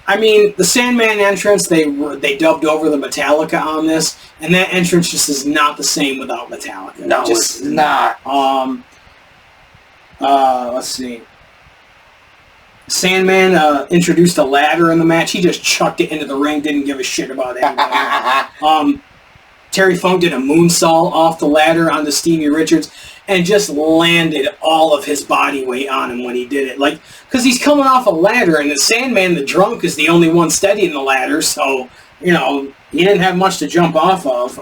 I mean, the Sandman entrance, they dubbed over the Metallica on this, and that entrance just is not the same without Metallica. No, it's not. Let's see. Sandman introduced a ladder in the match. He just chucked it into the ring, didn't give a shit about anybody. Terry Funk did a moonsault off the ladder onto Stevie Richards and just landed all of his body weight on him when he did it. Like, because he's coming off a ladder, and the Sandman, the drunk, is the only one steadying the ladder, so, he didn't have much to jump off of.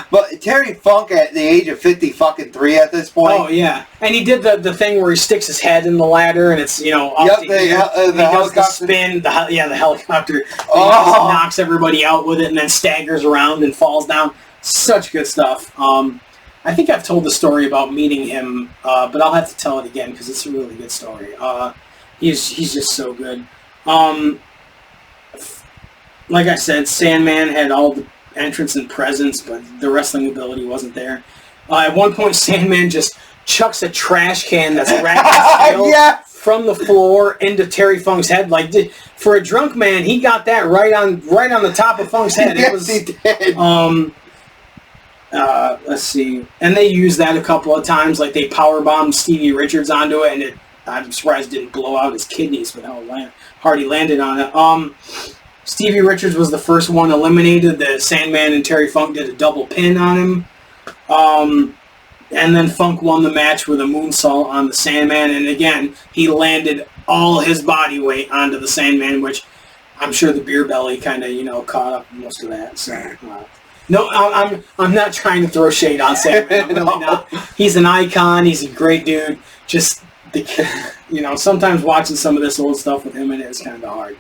But Terry Funk at the age of 53 at this point. Oh, yeah. And he did the thing where he sticks his head in the ladder, and it's, up to the helicopter. The spin, the helicopter. Oh. He just knocks everybody out with it and then staggers around and falls down. Such good stuff. I think I've told the story about meeting him, but I'll have to tell it again because it's a really good story. He's just so good. Like I said, Sandman had all the entrance and presence, but the wrestling ability wasn't there. At one point, Sandman just chucks a trash can that's wrapped in steel from the floor into Terry Funk's head. Like, for a drunk man, he got that right on the top of Funk's head. Yes, he did. Let's see. And they used that a couple of times. Like, they powerbombed Stevie Richards onto it, and I'm surprised it didn't blow out his kidneys with how hard he landed on it. Stevie Richards was the first one eliminated. The Sandman and Terry Funk did a double pin on him. And then Funk won the match with a moonsault on the Sandman. And again, he landed all his body weight onto the Sandman, which I'm sure the beer belly kind of, caught up most of that. So, no, I'm not trying to throw shade on Sandman. I'm really not. He's an icon. He's a great dude. Just, sometimes watching some of this old stuff with him in it is kind of hard.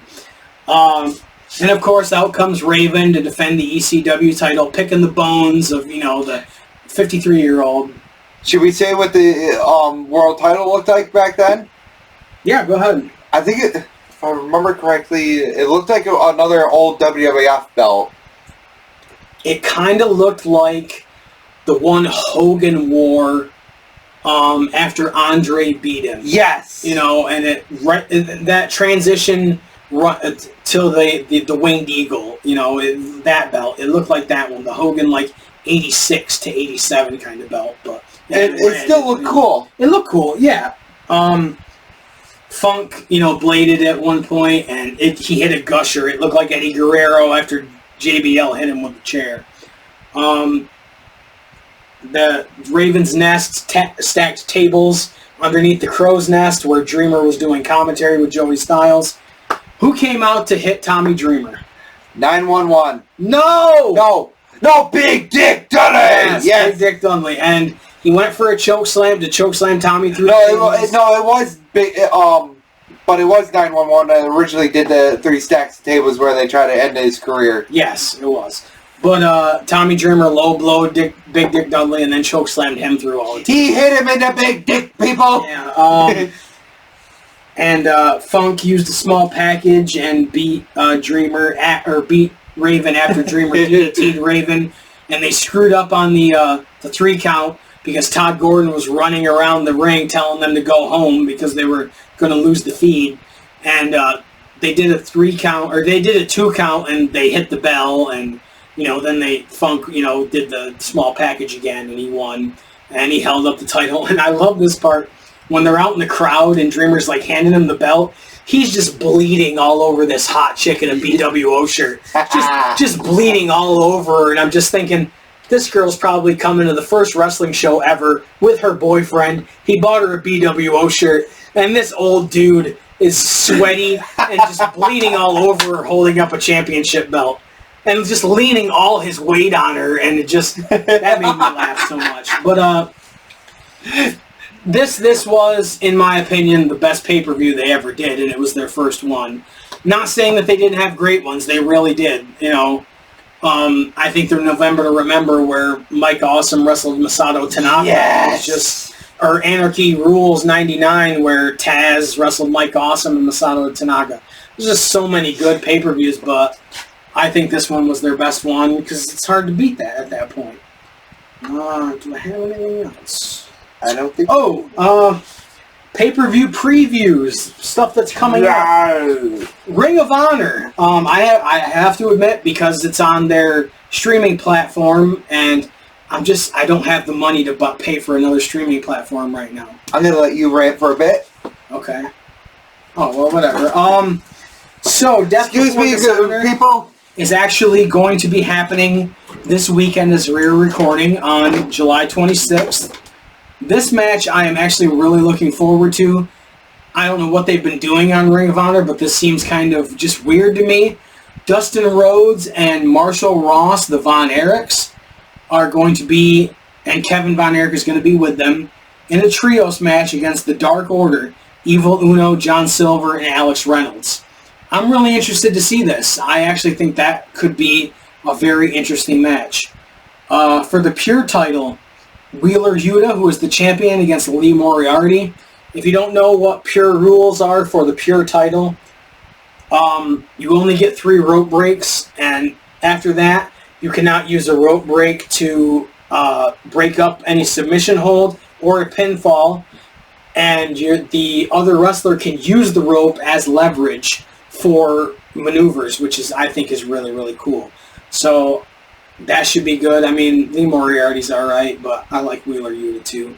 And of course, out comes Raven to defend the ECW title, picking the bones of, the 53-year-old. Should we say what the world title looked like back then? Yeah, go ahead. I think if I remember correctly, it looked like another old WWF belt. It kind of looked like the one Hogan wore after Andre beat him. Yes. And that transition till the Winged Eagle, that belt, it looked like that one, the Hogan 86 to 87 kind of belt, but it still looked cool. It looked cool, yeah. Funk, bladed at one point, and he hit a gusher. It looked like Eddie Guerrero after JBL hit him with the chair. The Raven's Nest stacked tables underneath the Crow's Nest where Dreamer was doing commentary with Joey Styles. Who came out to hit Tommy Dreamer? 911. No, Big Dick Dudley. Yes, Big Dick Dudley, and he went for a choke slam to choke slam Tommy through. It was big. But it was 911 that originally did the 3 stacks of tables where they try to end his career. Yes, it was. But Tommy Dreamer low blowed Big Dick Dudley and then choke slammed him through all the time. He hit him in the big dick, people. Yeah. And Funk used a small package and beat beat Raven after Dreamer DDT'd Raven, and they screwed up on the 3 count because Todd Gordon was running around the ring telling them to go home because they were going to lose the feed, and they did a 3 count, or they did a 2 count, and they hit the bell, and then Funk did the small package again, and he won, and he held up the title. And I love this part when they're out in the crowd and Dreamer's handing him the belt. He's just bleeding all over this hot chick in a BWO shirt, just bleeding all over her, and I'm just thinking, this girl's probably coming to the first wrestling show ever with her boyfriend. He bought her a BWO shirt, and this old dude is sweaty and just bleeding all over her, holding up a championship belt, and just leaning all his weight on her, and that made me laugh so much. But this was, in my opinion, the best pay-per-view they ever did, and it was their first one. Not saying that they didn't have great ones, they really did. I think their November to Remember, where Mike Awesome wrestled Masato Tanaka, yes, or Anarchy Rules 99, where Taz wrestled Mike Awesome and Masato Tanaka. There's just so many good pay-per-views, but I think this one was their best one because it's hard to beat that at that point. Do I have anything else? I don't think. Pay-per-view previews, stuff that's coming up. Ring of Honor. I have to admit, because it's on their streaming platform, and I don't have the money to pay for another streaming platform right now. I'm gonna let you rant for a bit. Okay. Oh well, whatever. So Death Before Dishonor people is actually going to be happening this weekend as we're recording on July 26th. This match I am actually really looking forward to. I don't know what they've been doing on Ring of Honor, but this seems kind of just weird to me. Dustin Rhodes and Marshall Ross, the Von Erichs, are going to be, and Kevin Von Erich is going to be with them, in a trios match against the Dark Order, Evil Uno, John Silver, and Alex Reynolds. I'm really interested to see this. I actually think that could be a very interesting match. For the Pure title, Wheeler Yuta, who is the champion, against Lee Moriarty. If you don't know what Pure rules are for the Pure title, you only get 3 rope breaks, and after that, you cannot use a rope break to break up any submission hold or a pinfall, and the other wrestler can use the rope as leverage for maneuvers, which I think is really, really cool. So that should be good. I mean, Lee Moriarty's alright, but I like Wheeler Yuta too.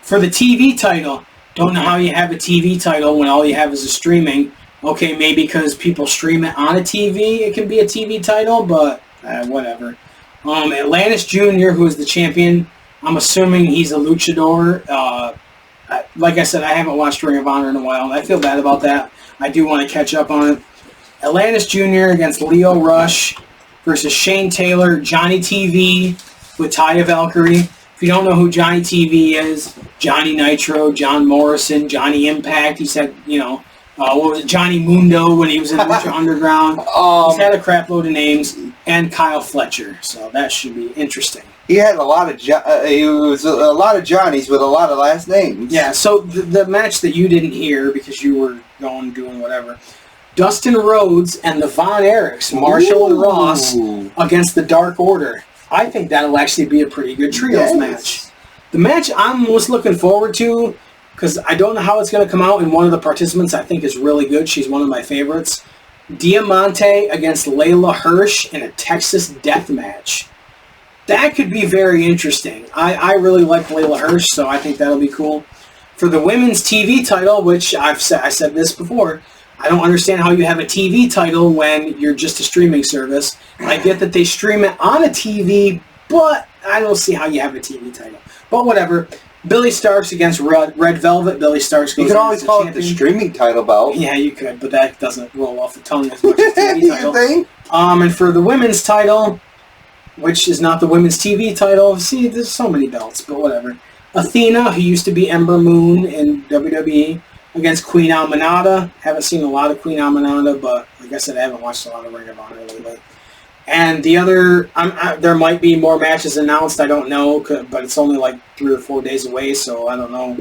For the TV title, don't know how you have a TV title when all you have is a streaming. Okay, maybe because people stream it on a TV, it can be a TV title, but whatever. Atlantis Jr., who is the champion, I'm assuming he's a luchador. Like I said, I haven't watched Ring of Honor in a while. I feel bad about that. I do want to catch up on it. Atlantis Jr. against Leo Rush versus Shane Taylor, Johnny TV with Taya Valkyrie. If you don't know who Johnny TV is, Johnny Nitro, John Morrison, Johnny Impact. He's had, what was it, Johnny Mundo when he was in Lucha Underground. He's had a crap load of names, and Kyle Fletcher. So that should be interesting. He had a lot of a lot of Johnnies with a lot of last names. Yeah. So the match that you didn't hear because you were doing whatever. Dustin Rhodes and the Von Erichs, Marshall and Ross, against the Dark Order. I think that'll actually be a pretty good trios match. The match I'm most looking forward to, because I don't know how it's going to come out, and one of the participants I think is really good. She's one of my favorites. Diamante against Layla Hirsch in a Texas death match. That could be very interesting. I really like Layla Hirsch, so I think that'll be cool. For the women's TV title, which I said this before, I don't understand how you have a TV title when you're just a streaming service. I get that they stream it on a TV, but I don't see how you have a TV title. But whatever. Billy Starks against Red Velvet. Billy Starks goes. You could always call it the streaming title belt. Yeah, you could, but that doesn't roll off the tongue as much as the TV title. You think? And for the women's title, which is not the women's TV title, see, there's so many belts, but whatever. Athena, who used to be Ember Moon in WWE, against Queen Almanada. Haven't seen a lot of Queen Almanada, but like I said, I haven't watched a lot of Ring of Honor lately. And the other, there might be more matches announced, I don't know, but it's only like 3 or 4 days away, so I don't know.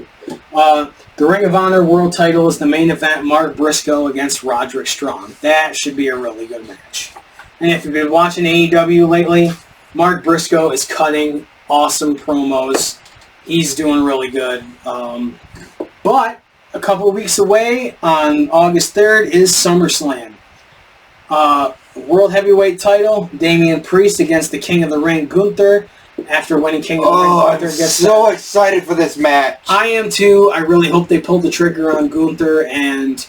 The Ring of Honor World Title is the main event, Mark Briscoe against Roderick Strong. That should be a really good match. And if you've been watching AEW lately, Mark Briscoe is cutting awesome promos. He's doing really good. But a couple of weeks away, on August 3rd, is SummerSlam. World Heavyweight title, Damian Priest against the King of the Ring, Gunther. After winning King of the Ring, Gunther gets so excited for this match. I am too. I really hope they pull the trigger on Gunther and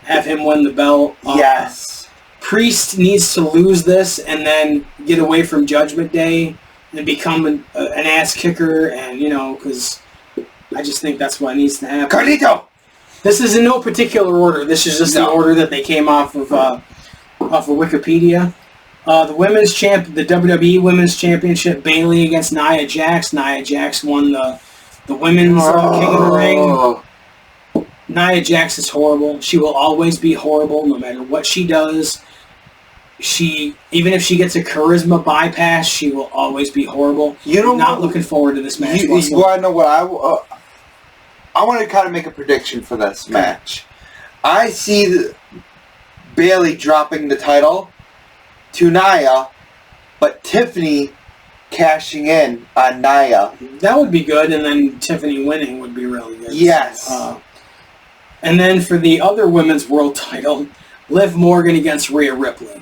have him win the belt. Yes. Priest needs to lose this and then get away from Judgment Day and become an ass kicker, and because I just think that's what needs to happen. Carlito! This is in no particular order. This is just the order that they came off of Wikipedia. The WWE Women's Championship, Bayley against Nia Jax. Nia Jax won the Women's King of the Ring. Nia Jax is horrible. She will always be horrible no matter what she does. Even if she gets a charisma bypass, she will always be horrible. I'm not looking forward to this match. You want to know what I want to kind of make a prediction for this match. I see Bayley dropping the title to Nia, but Tiffany cashing in on Nia. That would be good, and then Tiffany winning would be really good. Yes. And then for the other women's world title, Liv Morgan against Rhea Ripley.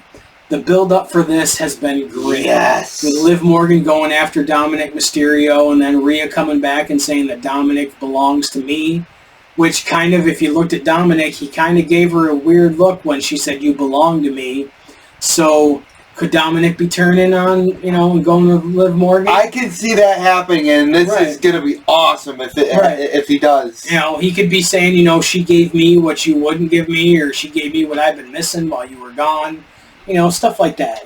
The build-up for this has been great. Yes. With Liv Morgan going after Dominic Mysterio, and then Rhea coming back and saying that Dominic belongs to me. Which kind of, if you looked at Dominic, he kind of gave her a weird look when she said, "You belong to me." So, could Dominic be turning on, and going to Liv Morgan? I can see that happening, and this is going to be awesome if he does. He could be saying, she gave me what you wouldn't give me, or she gave me what I've been missing while you were gone. Stuff like that,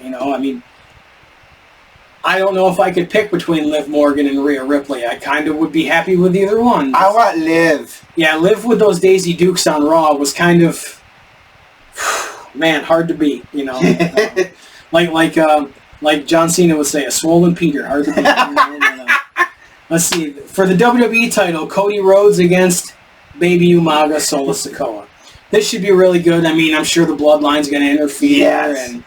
I don't know if I could pick between Liv Morgan and Rhea Ripley. I kind of would be happy with either one. I want Liv. Yeah, Liv with those Daisy Dukes on Raw was kind of, man, hard to beat, like John Cena would say, a swollen Peter, hard to beat. Let's see, for the WWE title, Cody Rhodes against Baby Umaga, Solo Sikoa. This should be really good. I'm sure the Bloodline's going to interfere and,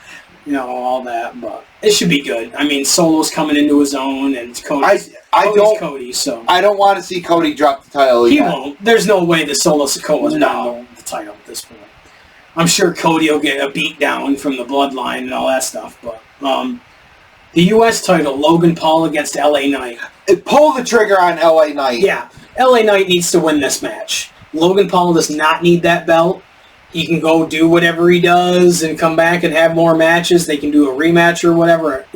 all that, but it should be good. Solo's coming into his own, and Cody's Cody, so. I don't want to see Cody drop the title He won't. There's no way that Solo Sikoa's not the title at this point. I'm sure Cody will get a beat down from the Bloodline and all that stuff, but the U.S. title, Logan Paul against LA Knight. Pull the trigger on LA Knight. Yeah, LA Knight needs to win this match. Logan Paul does not need that belt. He can go do whatever he does and come back and have more matches. They can do a rematch or whatever.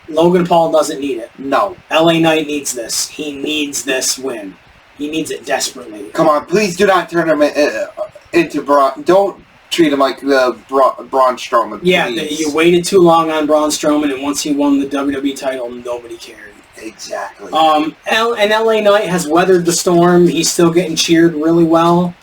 Logan Paul doesn't need it. No. LA Knight needs this. He needs this win. He needs it desperately. Come on, please do not turn him into Braun. Don't treat him like the Braun Strowman. Yeah, you waited too long on Braun Strowman, and once he won the WWE title, nobody cared. Exactly. And LA Knight has weathered the storm. He's still getting cheered really well.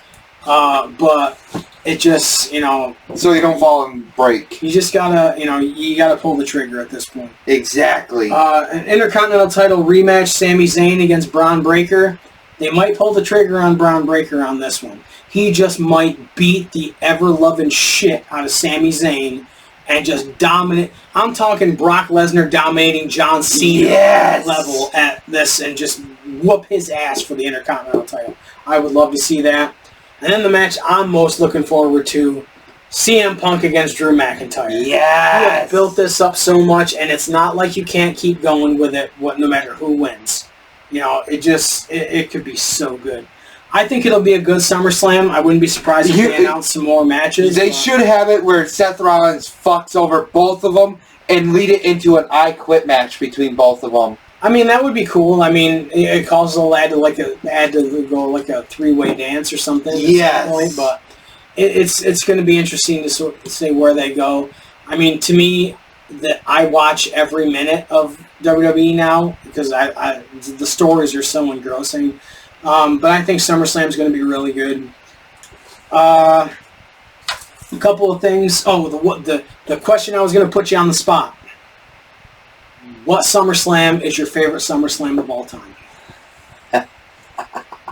But it just, So you don't fall and break. you just gotta, you gotta pull the trigger at this point. Exactly. An Intercontinental title rematch, Sami Zayn against Braun Breaker. They might pull the trigger on Braun Breaker on this one. He just might beat the ever-loving shit out of Sami Zayn and just dominate. I'm talking Brock Lesnar dominating John Cena level at this and just whoop his ass for the Intercontinental title. I would love to see that. And then the match I'm most looking forward to, CM Punk against Drew McIntyre. Yes! You have built this up so much, and it's not like you can't keep going with it no matter who wins. It could be so good. I think it'll be a good SummerSlam. I wouldn't be surprised if they announce some more matches. They should have it where Seth Rollins fucks over both of them and lead it into an I Quit match between both of them. I mean, that would be cool. I mean, it causes a lad to go like a three-way dance or something. At some point, but it's going to be interesting to see where they go. I mean, to me, I watch every minute of WWE now because the stories are so engrossing. But I think SummerSlam is going to be really good. A couple of things. Oh, the question I was going to put you on the spot. What SummerSlam is your favorite SummerSlam of all time?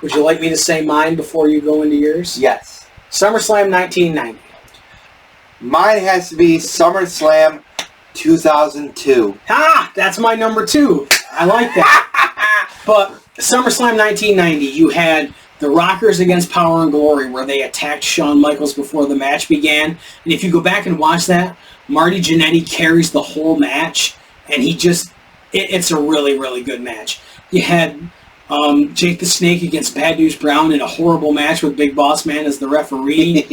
Would you like me to say mine before you go into yours? Yes. SummerSlam 1990. Mine has to be SummerSlam 2002. That's my number 2. I like that. But SummerSlam 1990, you had the Rockers against Power and Glory, where they attacked Shawn Michaels before the match began. And if you go back and watch that, Marty Jannetty carries the whole match, and it's a really, really good match. You had Jake the Snake against Bad News Brown in a horrible match with Big Boss Man as the referee.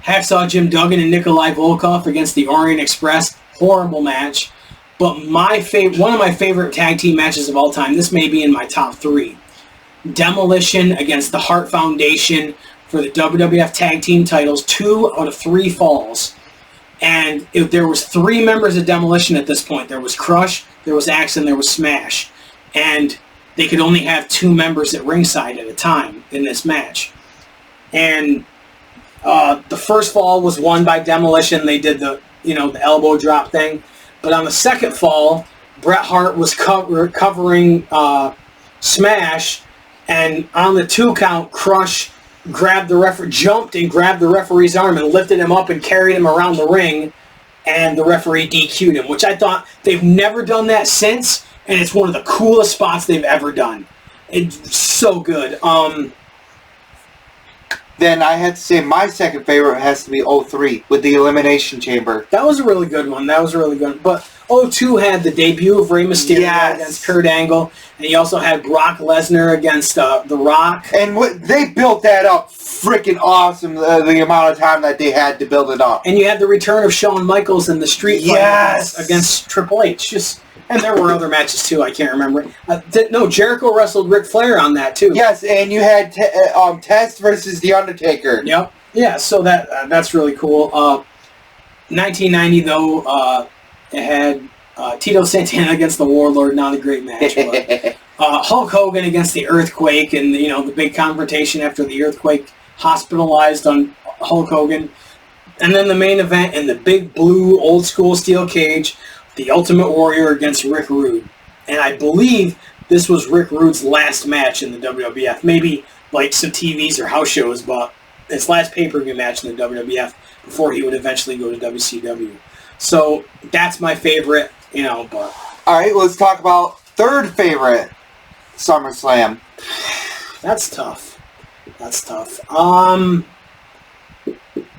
Hacksaw Jim Duggan and Nikolai Volkov against the Orient Express. Horrible match. But one of my favorite tag team matches of all time, this may be in my top 3. Demolition against the Hart Foundation for the WWF Tag Team titles, 2 out of 3 falls. And there was 3 members of Demolition at this point. There was Crush, there was Axe, and there was Smash. And they could only have 2 members at ringside at a time in this match. And the first fall was won by Demolition. They did the elbow drop thing. But on the second fall, Bret Hart was covering Smash, and on the 2 count, Crush jumped and grabbed the referee's arm and lifted him up and carried him around the ring, and the referee DQ'd him, which I thought they've never done that since, and it's one of the coolest spots they've ever done. It's so good. Then I had to say my second favorite has to be 03 with the Elimination Chamber. That was a really good one. But 02 had the debut of Rey Mysterio against Kurt Angle, and you also had Brock Lesnar against The Rock. And they built that up freaking awesome, the amount of time that they had to build it up. And you had the return of Shawn Michaels in the street fight against Triple H. And there were other matches too, I can't remember. Jericho wrestled Ric Flair on that too. Yes, and you had Test versus The Undertaker. Yep. Yeah, so that's really cool. 1990 though, it had Tito Santana against the Warlord, not a great match. But, Hulk Hogan against the Earthquake, and the big confrontation after the Earthquake hospitalized on Hulk Hogan. And then the main event in the big blue old school steel cage, the Ultimate Warrior against Rick Rude. And I believe this was Rick Rude's last match in the WWF. Maybe like some TVs or house shows, but his last pay-per-view match in the WWF before he would eventually go to WCW. So that's my favorite, but... All right, let's talk about third favorite SummerSlam. That's tough.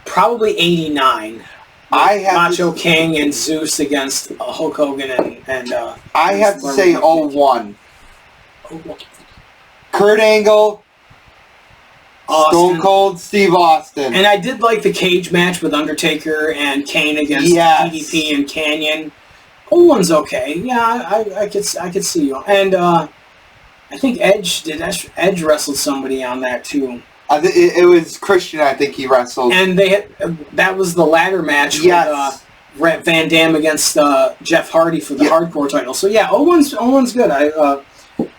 Probably 89. I have Macho King and Zeus against Hulk Hogan and I have to say 01. Kurt Angle, Stone Cold Steve Austin. And I did like the cage match with Undertaker and Kane against DDP and Canyon. 01's okay. Yeah, I could see you. And I think Edge wrestled somebody on that too. It was Christian, I think he wrestled. And that was the ladder match with Van Dam against Jeff Hardy for the hardcore title. So yeah, 01's good.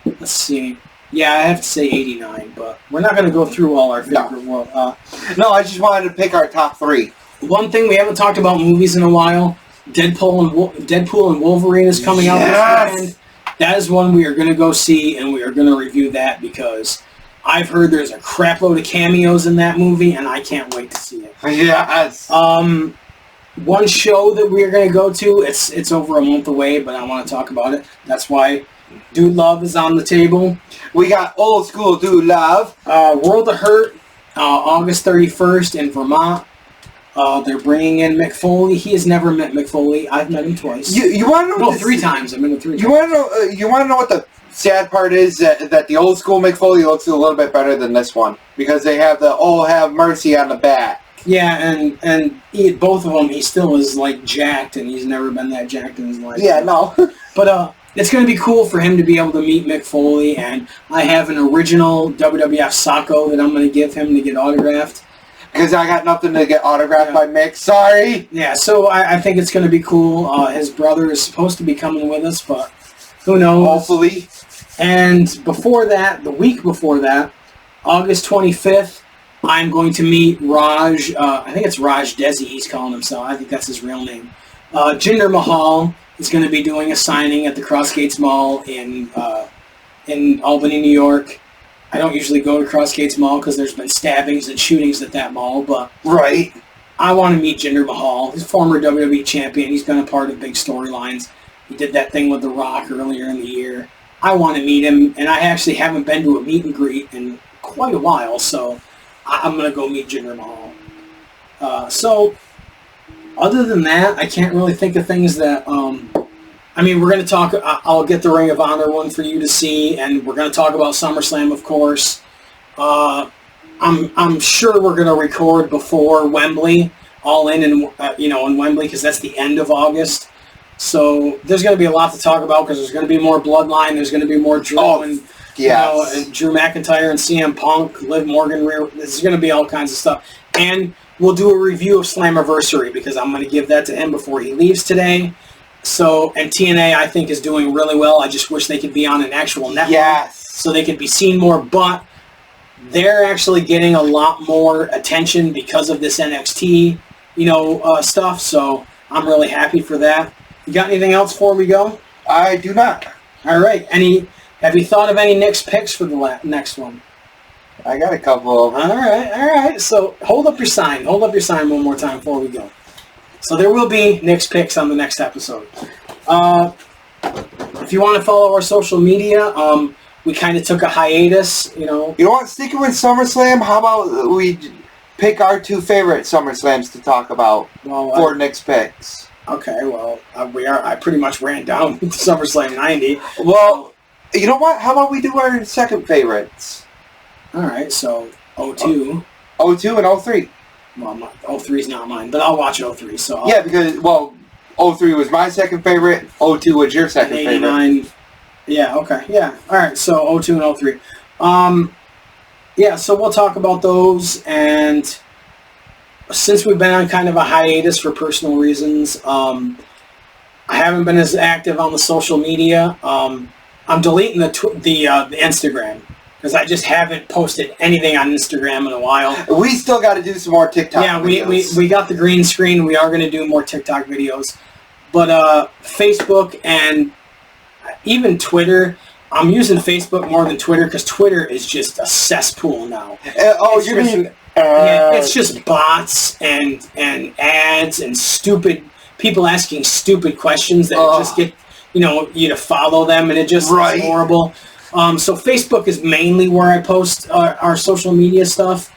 Let's see. Yeah, I have to say 89, but we're not going to go through all our favorite. No, I just wanted to pick our top 3. One thing we haven't talked about movies in a while: Deadpool and Wolverine is coming out this weekend. That is one we are going to go see, and we are going to review that because I've heard there's a crap load of cameos in that movie, and I can't wait to see it. Yes. One show that we're going to go to, it's over a month away, but I want to talk about it. That's why Dude Love is on the table. We got old school Dude Love. World of Hurt, August 31st in Vermont. They're bringing in Mick Foley. He has never met Mick Foley. I've met him twice. You want to know? No, 3 times. I've met him 3 times. You want to know? You want to know what the sad part is? That the old school Mick Foley looks a little bit better than this one because they have the "Oh Have Mercy" on the back. Yeah, and both of them, he still is like jacked, and he's never been that jacked in his life. Yeah, no. But it's going to be cool for him to be able to meet Mick Foley, and I have an original WWF Sacco that I'm going to give him to get autographed. Because I got nothing to get autographed by Mick. Sorry. Yeah, so I think it's going to be cool. His brother is supposed to be coming with us, but who knows? Hopefully. And before that, the week before that, August 25th, I'm going to meet Raj. I think it's Raj Desi he's calling himself. I think that's his real name. Jinder Mahal is going to be doing a signing at the Crossgates Mall in Albany, New York. I don't usually go to Crossgates Mall because there's been stabbings and shootings at that mall, but right. I want to meet Jinder Mahal. He's a former WWE champion. He's been a part of big storylines. He did that thing with The Rock earlier in the year. I want to meet him, and I actually haven't been to a meet and greet in quite a while, so I'm going to go meet Jinder Mahal. So, other than that, I can't really think of things that... I mean, we're going to talk... I'll get the Ring of Honor one for you to see, and we're going to talk about SummerSlam, of course. I'm sure we're going to record before Wembley, all in Wembley, because that's the end of August. So there's going to be a lot to talk about because there's going to be more Bloodline. There's going to be more Drew and Drew McIntyre and CM Punk, Liv Morgan. There's going to be all kinds of stuff. And we'll do a review of Slammiversary because I'm going to give that to him before he leaves today. So, and TNA I think is doing really well. I just wish they could be on an actual network so they could be seen more. But they're actually getting a lot more attention because of this NXT, stuff. So I'm really happy for that. You got anything else before we go? I do not. All right. Have you thought of any Nick's picks for the next one? I got a couple of them. All right. So hold up your sign. Hold up your sign one more time before we go. So there will be Nick's picks on the next episode. If you want to follow our social media, we kind of took a hiatus, You know what? Sticking with SummerSlam, how about we pick our 2 favorite SummerSlams to talk about for Nick's picks? Okay, well, I pretty much ran down SummerSlam 90. Well, you know what? How about we do our second favorites? All right, so 02. 02 and 03. Well, 03 is not mine, but I'll watch 03. So because 03 was my second favorite. 02 was your second 89, favorite. Yeah. Okay. Yeah. All right. So 02 and 03. So we'll talk about those. And since we've been on kind of a hiatus for personal reasons, I haven't been as active on the social media. I'm deleting the Instagram. Because I just haven't posted anything on Instagram in a while. We still got to do some more TikTok videos. we got the green screen. We are going to do more TikTok videos. But Facebook and even Twitter, I'm using Facebook more than Twitter because Twitter is just a cesspool now. It's just bots and ads and stupid people asking stupid questions that just get you to follow them, and it just is horrible. So Facebook is mainly where I post our social media stuff.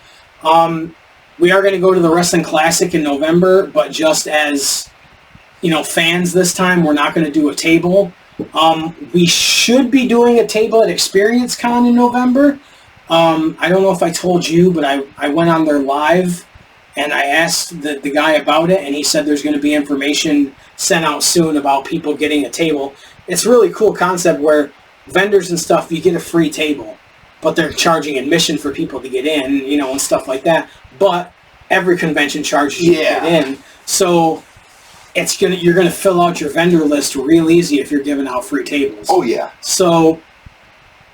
We are going to go to the Wrestling Classic in November, but just as, fans this time, we're not going to do a table. We should be doing a table at Experience Con in November. I don't know if I told you, but I went on there live, and I asked the guy about it, and he said there's going to be information sent out soon about people getting a table. It's a really cool concept where vendors and stuff, you get a free table, but they're charging admission for people to get in, and stuff like that. But every convention charges you to get in. So you're gonna fill out your vendor list real easy if you're giving out free tables. Oh yeah. So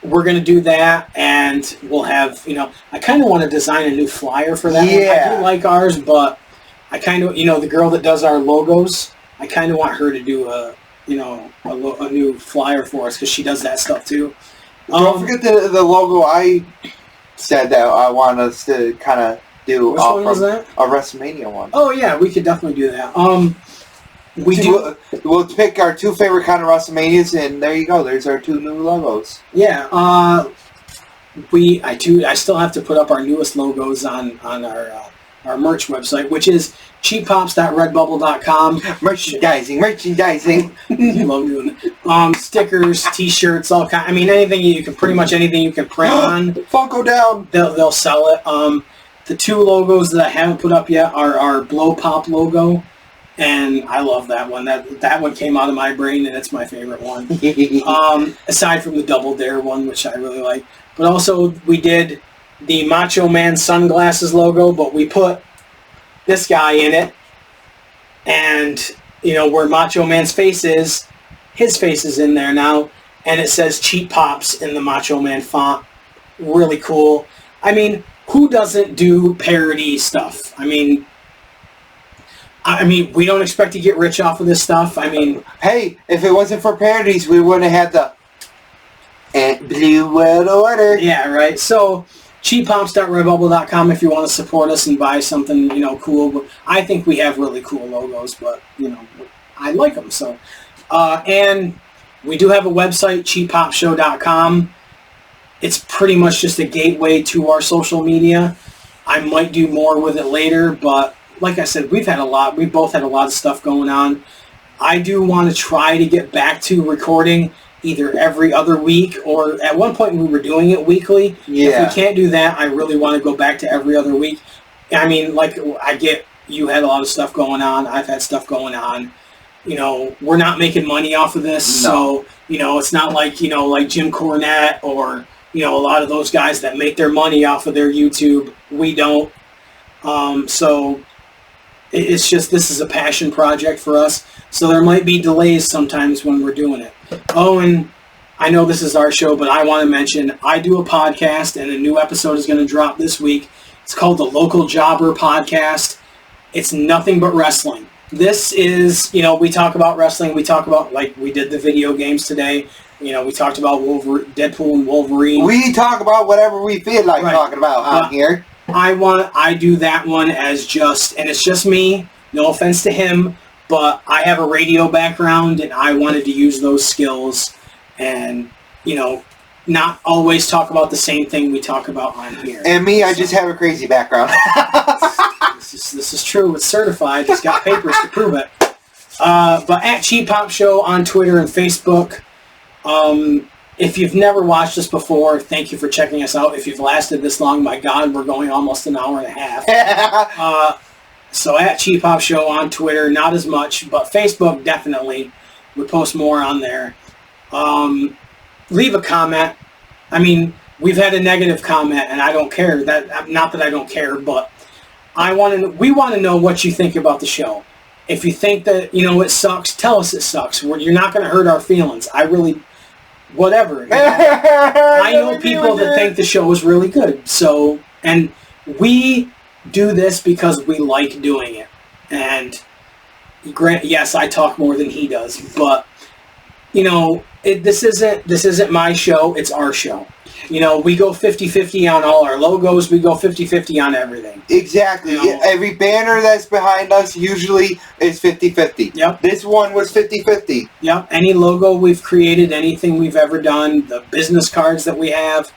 we're going to do that, and we'll have, I kind of want to design a new flyer for that one. I do like ours, but I kind of, the girl that does our logos, I kind of want her to do a new flyer for us because she does that stuff too. Don't forget the logo I said that I want us to kind of do. Which one was that? A WrestleMania one. Oh yeah, we could definitely do that. We'll pick our 2 favorite kind of WrestleManias, and there you go. There's our 2 new logos. Yeah. I still have to put up our newest logos on our merch website, which is cheappops.redbubble.com. Merchandising. You love doing it. Stickers, T-shirts, all kind. I mean, pretty much anything you can print on. Funko down. They'll sell it. The 2 logos that I haven't put up yet are our Blow Pop logo. And I love that one. That one came out of my brain, and it's my favorite one. Aside from the Double Dare one, which I really like. But also, we did the Macho Man sunglasses logo, but we put this guy in it. And, where Macho Man's face is, his face is in there now. And it says Cheap Pops in the Macho Man font. Really cool. I mean, who doesn't do parody stuff? I mean, we don't expect to get rich off of this stuff. I mean... Hey, if it wasn't for parodies, we wouldn't have had the Blue World Order. Yeah, right. So, cheappops.redbubble.com if you want to support us and buy something, cool. I think we have really cool logos, but, I like them. So, and we do have a website, cheappopshow.com. It's pretty much just a gateway to our social media. I might do more with it later, but... Like I said, we both had a lot of stuff going on. I do want to try to get back to recording either every other week, or at one point we were doing it weekly. Yeah. If we can't do that, I really want to go back to every other week. I mean, like, I get you had a lot of stuff going on. I've had stuff going on. We're not making money off of this. No. So, it's not like, like Jim Cornette or, a lot of those guys that make their money off of their YouTube. We don't. So... It's just, this is a passion project for us, so there might be delays sometimes when we're doing it. Oh, and I know this is our show, but I want to mention, I do a podcast, and a new episode is going to drop this week. It's called the Local Jobber Podcast. It's nothing but wrestling. This is, we talk about wrestling, we talk about, like, we did the video games today, we talked about Deadpool and Wolverine. We talk about whatever we feel like talking about on here. I do that one as and it's just me, no offense to him, but I have a radio background and I wanted to use those skills and, not always talk about the same thing we talk about on here. And me, I just have a crazy background. This is true. It's certified. It's got papers to prove it. But at Cheap Pop Show on Twitter and Facebook. If you've never watched us before, thank you for checking us out. If you've lasted this long, my God, we're going almost an hour and a half. So at Cheap Pop Show on Twitter, not as much, but Facebook definitely. We post more on there. Leave a comment. I mean, we've had a negative comment, and I don't care. Not that I don't care, but we want to know what you think about the show. If you think that it sucks, tell us it sucks. You're not going to hurt our feelings. Whatever. I know people that think the show is really good. So, and we do this because we like doing it. And yes, I talk more than he does, but this isn't my show. It's our show. We go 50-50 on all our logos. We go 50-50 on everything. Exactly. Every banner that's behind us usually is 50-50. Yep. This one was 50-50. Yep. Any logo we've created, anything we've ever done, the business cards that we have,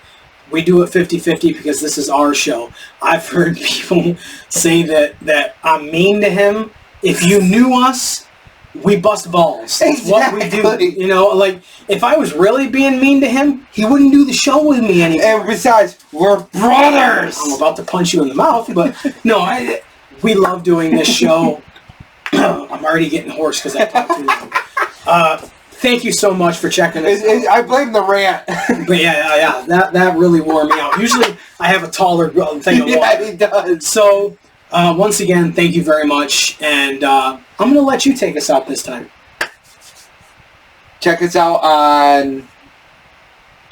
we do it 50-50 because this is our show. I've heard people say that I'm mean to him. If you knew us, we bust balls. That's what we do. Like, if I was really being mean to him, he wouldn't do the show with me anymore. And besides, we're brothers! I'm about to punch you in the mouth, but no, we love doing this show. I'm already getting hoarse because I talked too long. Thank you so much for checking us out. I blame the rant. But yeah, that really wore me out. Usually, I have a taller thing of water. Yeah, he does. So, once again, thank you very much, and I'm going to let you take us out this time. Check us out on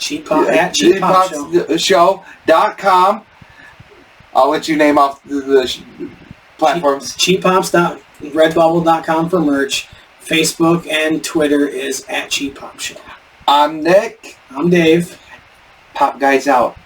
Cheap Pop at Cheap Pop Show.com. I'll let you name off the platforms. CheapPops.redbubble.com for merch. Facebook and Twitter is at Cheap Pop Show. I'm Nick. I'm Dave. Pop Guys out.